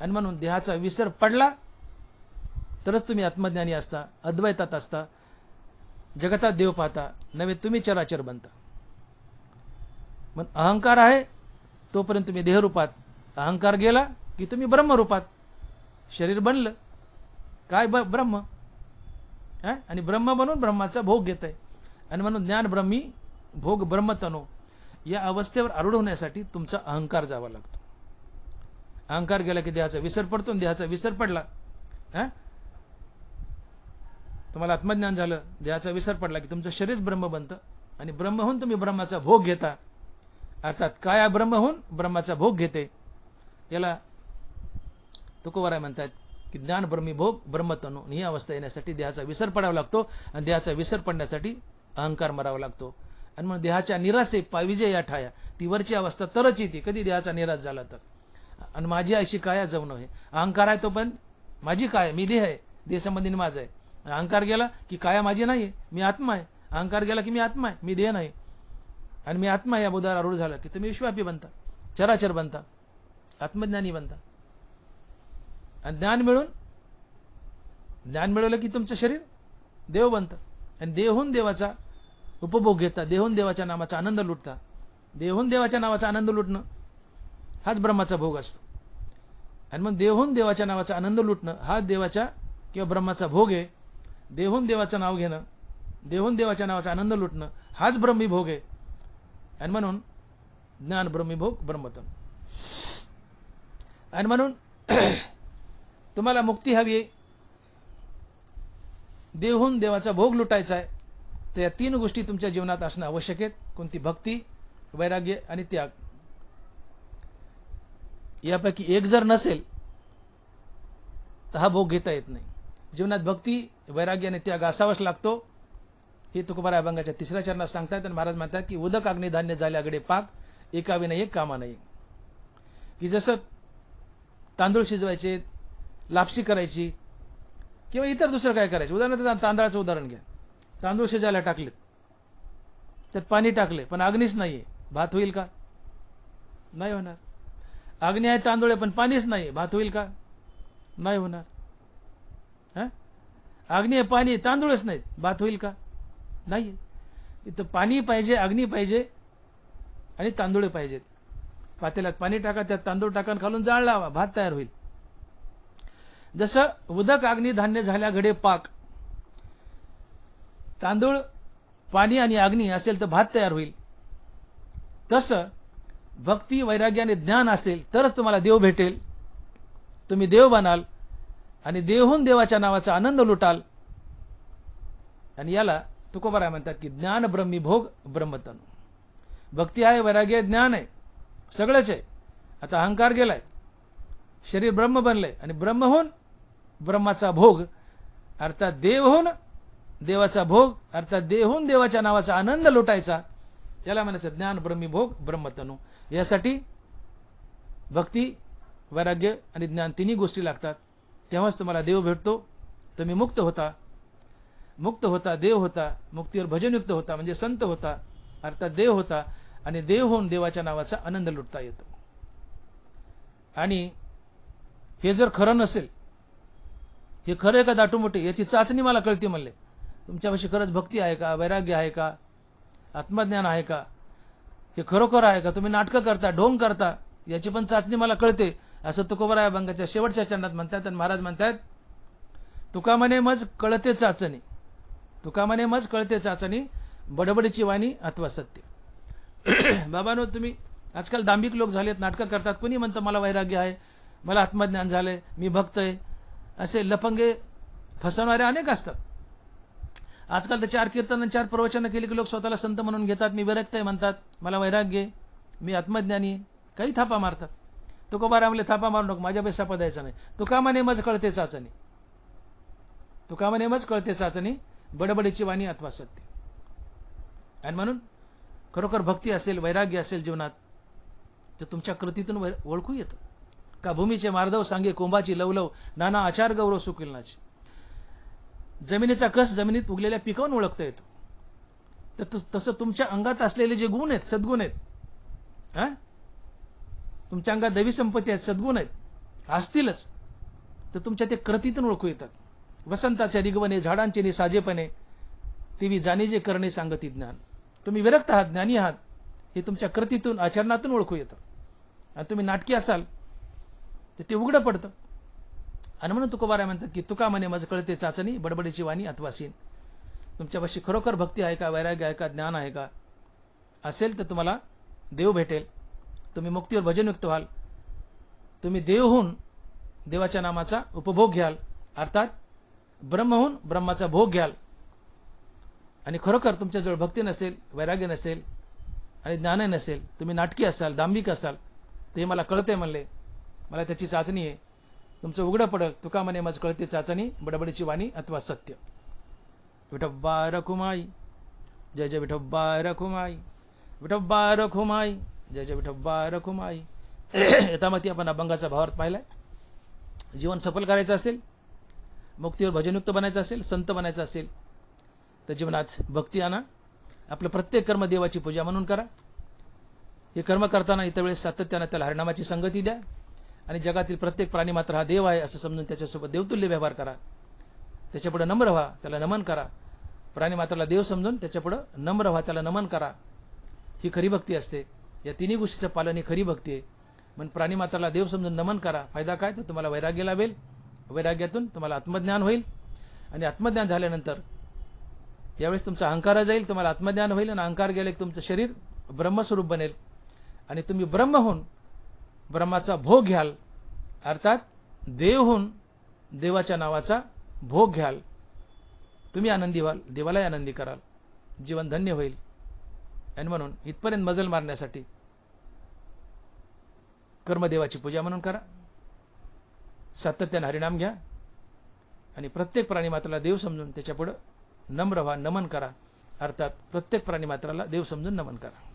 आणि म्हणून देहाचा विसर पडला तरच तुम्ही आत्मज्ञानी असता, अद्वैतात असता, जगतात देव पाहता, नव्हे तुम्ही चराचर बनता. मग अहंकार आहे तोपर्यंत तुम्ही देहरूपात, अहंकार गेला की तुम्ही ब्रह्मरूपात. शरीर बनलं काय? ब्रह्म. आणि ब्रह्म बनून ब्रह्माचा भोग घेत आहे. आणि म्हणून ज्ञान ब्रह्मी भोग ब्रह्मतनो या अवस्थेवर आरूढ होण्यासाठी तुमचा अहंकार जावा लागतो. अहंकार गेला की देहाचा विसर पडतो. देहाचा विसर पडला, तुम्हाला आत्मज्ञान झालं, देहाचा विसर पडला की तुमचं शरीर ब्रह्म बनतं. आणि ब्रह्म होऊन तुम्ही ब्रह्माचा भोग घेता. अर्थात काया ब्रह्म होऊन ब्रह्माचा भोग घेते. याला तुकोबाराय म्हणतात की ज्ञान ब्रह्मी भोग ब्रह्मतनु. ही अवस्था येण्यासाठी देहाचा विसर पडावा लागतो. आणि देहाचा विसर पडण्यासाठी अहंकार मरावा लागतो. आणि म्हणून देहाच्या निराशे पाविजे या ठाया, ती वरची अवस्था तरच येते कधी देहाचा निराश झाला तर. आणि माझी अशी काया जवण आहे. अहंकार आहे तो पण माझी काय, मी देह आहे, देह संबंधीने माझं आहे. अहंकार गेला की काया माझी नाहीये, मी आत्मा आहे. अहंकार गेला की मी आत्मा आहे, मी देह नाही. आणि मी आत्मा या बोधावर आरूढ झाला की तुम्ही विश्वव्यापी बनता, चराचर बनता, आत्मज्ञानी बनता. आणि ज्ञान मिळवलं की तुमचं शरीर देव बनतं. आणि देहून देवाचा उपभोग घेता, देहून देवाच्या नामाचा आनंद लुटता. देहून देवाच्या नावाचा आनंद लुटणं हाच ब्रह्माचा भोग असतो. आणि मग देहून देवाच्या नावाचा आनंद लुटणं हा देवाच्या किंवा ब्रह्माचा भोग आहे. देहून देवाचं नाव घेणं, देहून देवाच्या नावाचा आनंद लुटणं हाच ब्रह्मी भोग आहे. आणि म्हणून ज्ञान ब्रह्मी भोग ब्रह्मतन. आणि म्हणून तुम्हाला मुक्ती हवी, देहून देवाचा भोग लुटायचा आहे, तर या तीन गोष्टी तुमच्या जीवनात असणं आवश्यक आहेत. कोणती? भक्ती, वैराग्य आणि त्याग. यापैकी एक जर नसेल तर हा भोग घेता येत नाही. जीवनात भक्ती, वैराग्य आणि त्याग असावाच लागतो. हे तुकोबाराय अभंगाच्या तिसऱ्या चरणात सांगतात. आणि महाराज म्हणतात की उदक अग्नी धान्य झाले अगडे पाक, एका विना एक कामा नाही. की जसं तांदूळ शिजवायचे, लापशी करायची किंवा इतर दुसरं काय करायचं. उदाहरणार्थ तांदळाचं उदाहरण घ्या. तांदूळ शिजायला टाकलेत, त्यात पाणी टाकले पण अग्नीच नाहीये, भात होईल का? नाही होणार. अग्नी आहे, तांदूळ आहे, पण पाणीच नाही, भात होईल का? नाही होणार. अग्नी आहे, पाणी, तांदूळच नाही, भात होईल का? नाही. इथं पाणी पाहिजे, अग्नी पाहिजे आणि तांदूळ पाहिजेत. पातेल्यात पाणी टाका, त्यात तांदूळ टाका, खालून जाळ लावा, भात तयार होईल. जसं उदक अग्नी धान्य झाल्या घडे पाक, तांदूळ पाणी आणि अग्नी असेल तर भात तयार होईल. तसं भक्ती वैराग्य आणि ज्ञान असेल तरच तुम्हाला देव भेटेल. तुम्ही देव बनाल आणि देवहून देवाच्या नावाचा आनंद लुटाल. आणि याला तुकोबाराय म्हणतात की ज्ञान ब्रह्मी भोग ब्रह्मतनु. भक्ती आहे, वैराग्य ज्ञान आहे, सगळंच आहे. आता अहंकार गेलाय, शरीर ब्रह्म बनलंय आणि ब्रह्महून ब्रह्माचा भोग अर्थात देवहून देवाचा भोग अर्थात देवहून देवाच्या नावाचा आनंद लुटायचा, याला म्हणायचं ज्ञान ब्रह्मी भोग ब्रह्मतनु. यासाठी भक्ती, वैराग्य आणि ज्ञान तिन्ही गोष्टी लागतात. तेव्हाच तुम्हाला देव भेटतो. तुम्ही मुक्त होता, मुक्त होता देव होता, मुक्तीवर भजनयुक्त होता म्हणजे संत होता अर्थात देव होता. आणि देव होऊन देवाच्या नावाचा आनंद लुटता येतो. आणि हे जर खरं नसेल, हे खरं आहे का दाटूमोठे, याची चाचणी मला कळते म्हणले. तुमच्यापाशी खरंच भक्ती आहे का, वैराग्य आहे का, आत्मज्ञान आहे का, हे खरोखर आहे का, तुम्ही नाटकं करता, ढोंग करता, याची पण चाचणी मला कळते, असं तुकोबाराय अभंगाच्या शेवटच्या चरणात म्हणतात. आणि महाराज म्हणतात, तुका म्हणे मज कळते चाचणी, तुका म्हणे मज कळते चाचणी, बडबडीची वाणी अथवा सत्य. बाबांनो, तुम्ही आजकाल दांभिक लोक झालेत, नाटकं करतात. कोणी म्हणतं मला वैराग्य आहे, मला आत्मज्ञान झालंय, मी भक्त आहे, असे लफंगे फसवणारे अनेक असतात. आजकाल तर 4 कीर्तन 4 प्रवचन केली की लोक स्वतःला संत म्हणून घेतात. मी विरक्त आहे म्हणतात, मला वैराग्य आहे, मी आत्मज्ञानी आहे, काही थापा मारतात. तुकोबाराय म्हणले थापा मारू नको, माझ्या पैसा पदायचा नाही. तुका म्हणे मज कळते चाचणी, तुका म्हणे मज कळते चाचणी, बडबडीची वाणी अथवा सत्य. आणि म्हणून खरोखर भक्ती असेल, वैराग्य असेल जीवनात, तर तुमच्या कृतीतून ओळखू येतं. का भूमीचे मार्दव सांगे कोंबाची लवलव, नाना आचार गौरव सुकिलनाची. जमिनीचा कस जमिनीत उगलेल्या पिकावून ओळखता येतो. तर तसं तुमच्या अंगात असलेले जे गुण आहेत, सद्गुण आहेत, तुमच्या अंगात दैवी संपत्ती आहेत, सद्गुण आहेत, असतीलच, तर तुमच्या ते कृतीतून ओळखू येतात. वसंताच्या रिगवणे झाडांचे साजेपणे, तेवी जाणे जे करणे सांगती ज्ञान. तुम्ही विरक्त आहात, ज्ञानी आहात, हे तुमच्या कृतीतून आचरणातून ओळखू येतं. आणि तुम्ही नाटकी असाल तर ते उघडं पडतं. आणि म्हणून तुकोबाराय म्हणतात की तुका म्हणे मज कळते चाचणी, बडबडीची वाणी अथवा सीन. तुमच्यापाशी खरोखर भक्ती आहे का, वैराग्य आहे का, ज्ञान आहे का, असेल तर तुम्हाला देव भेटेल. तुम्ही मुक्तीवर भजनयुक्त व्हाल. तुम्ही देवहून देवाच्या नामाचा उपभोग घ्याल अर्थात ब्रह्महून ब्रह्माचा भोग घ्याल. आणि खरोखर तुमच्याजवळ भक्ती नसेल, वैराग्य नसेल आणि ज्ञान नसेल, तुम्ही नाटकी असाल, दांभिक असाल, ते मला कळते म्हणले, मला त्याची चाचणी आहे, तुमचं उघडं पडेल. तुका म्हणे मज कळते चाचणी, बडबडीची वाणी अथवा सत्य. विठोबा रखुमाई, जय जय विठोबा रखुमाई, विठोबा रखुमाई, जय जय विठोबा रखुमाई. यथामती आपण अभंगाचा भावार्थ पाहिलाय. जीवन सफल करायचं असेल, मुक्तीवर भजनयुक्त बनायचं असेल, संत बनायचं असेल, तर जीवनात भक्ती आणा. आपलं प्रत्येक कर्म देवाची पूजा म्हणून करा. हे कर्म करताना इतर वेळेस सातत्यानं त्याला हरिनामाची संगती द्या. आणि जगातील प्रत्येक प्राणी मात्र हा देव आहे असं समजून त्याच्यासोबत देवतुल्य व्यवहार करा. त्याच्यापुढे नम्र व्हा, त्याला नमन करा. प्राणी मात्राला देव समजून त्याच्यापुढे नम्र व्हा, त्याला नमन करा. ही खरी भक्ती असते. या तिन्ही गोष्टीचं पालन ही खरी भक्ती आहे. म्हणून प्राणी मात्राला देव समजून नमन करा. फायदा काय, तर तुम्हाला वैराग्य लाभेल. वैराग्यातून तुम्हाला आत्मज्ञान होईल. आणि आत्मज्ञान झाल्यानंतर यावेळेस तुमचा अहंकार जाईल, तुम्हाला आत्मज्ञान होईल. आणि अहंकार गेले की तुमचं शरीर ब्रह्मस्वरूप बनेल. आणि तुम्ही ब्रह्म होऊन ब्रह्माचा भोग घ्याल अर्थात देव होऊन देवाच्या नावाचा भोग घ्याल. तुम्ही आनंदी व्हाल, देवालाही आनंदी कराल, जीवन धन्य होईल. आणि म्हणून इथपर्यंत मजल मारण्यासाठी कर्मदेवाची पूजा म्हणून करा. सातत्याने हरिनाम घ्या. आणि प्रत्येक प्राणी मात्राला देव समजून त्याच्यापुढे नम्र व्हा, नमन करा. अर्थात प्रत्येक प्राणी मात्राला देव समजून नमन करा.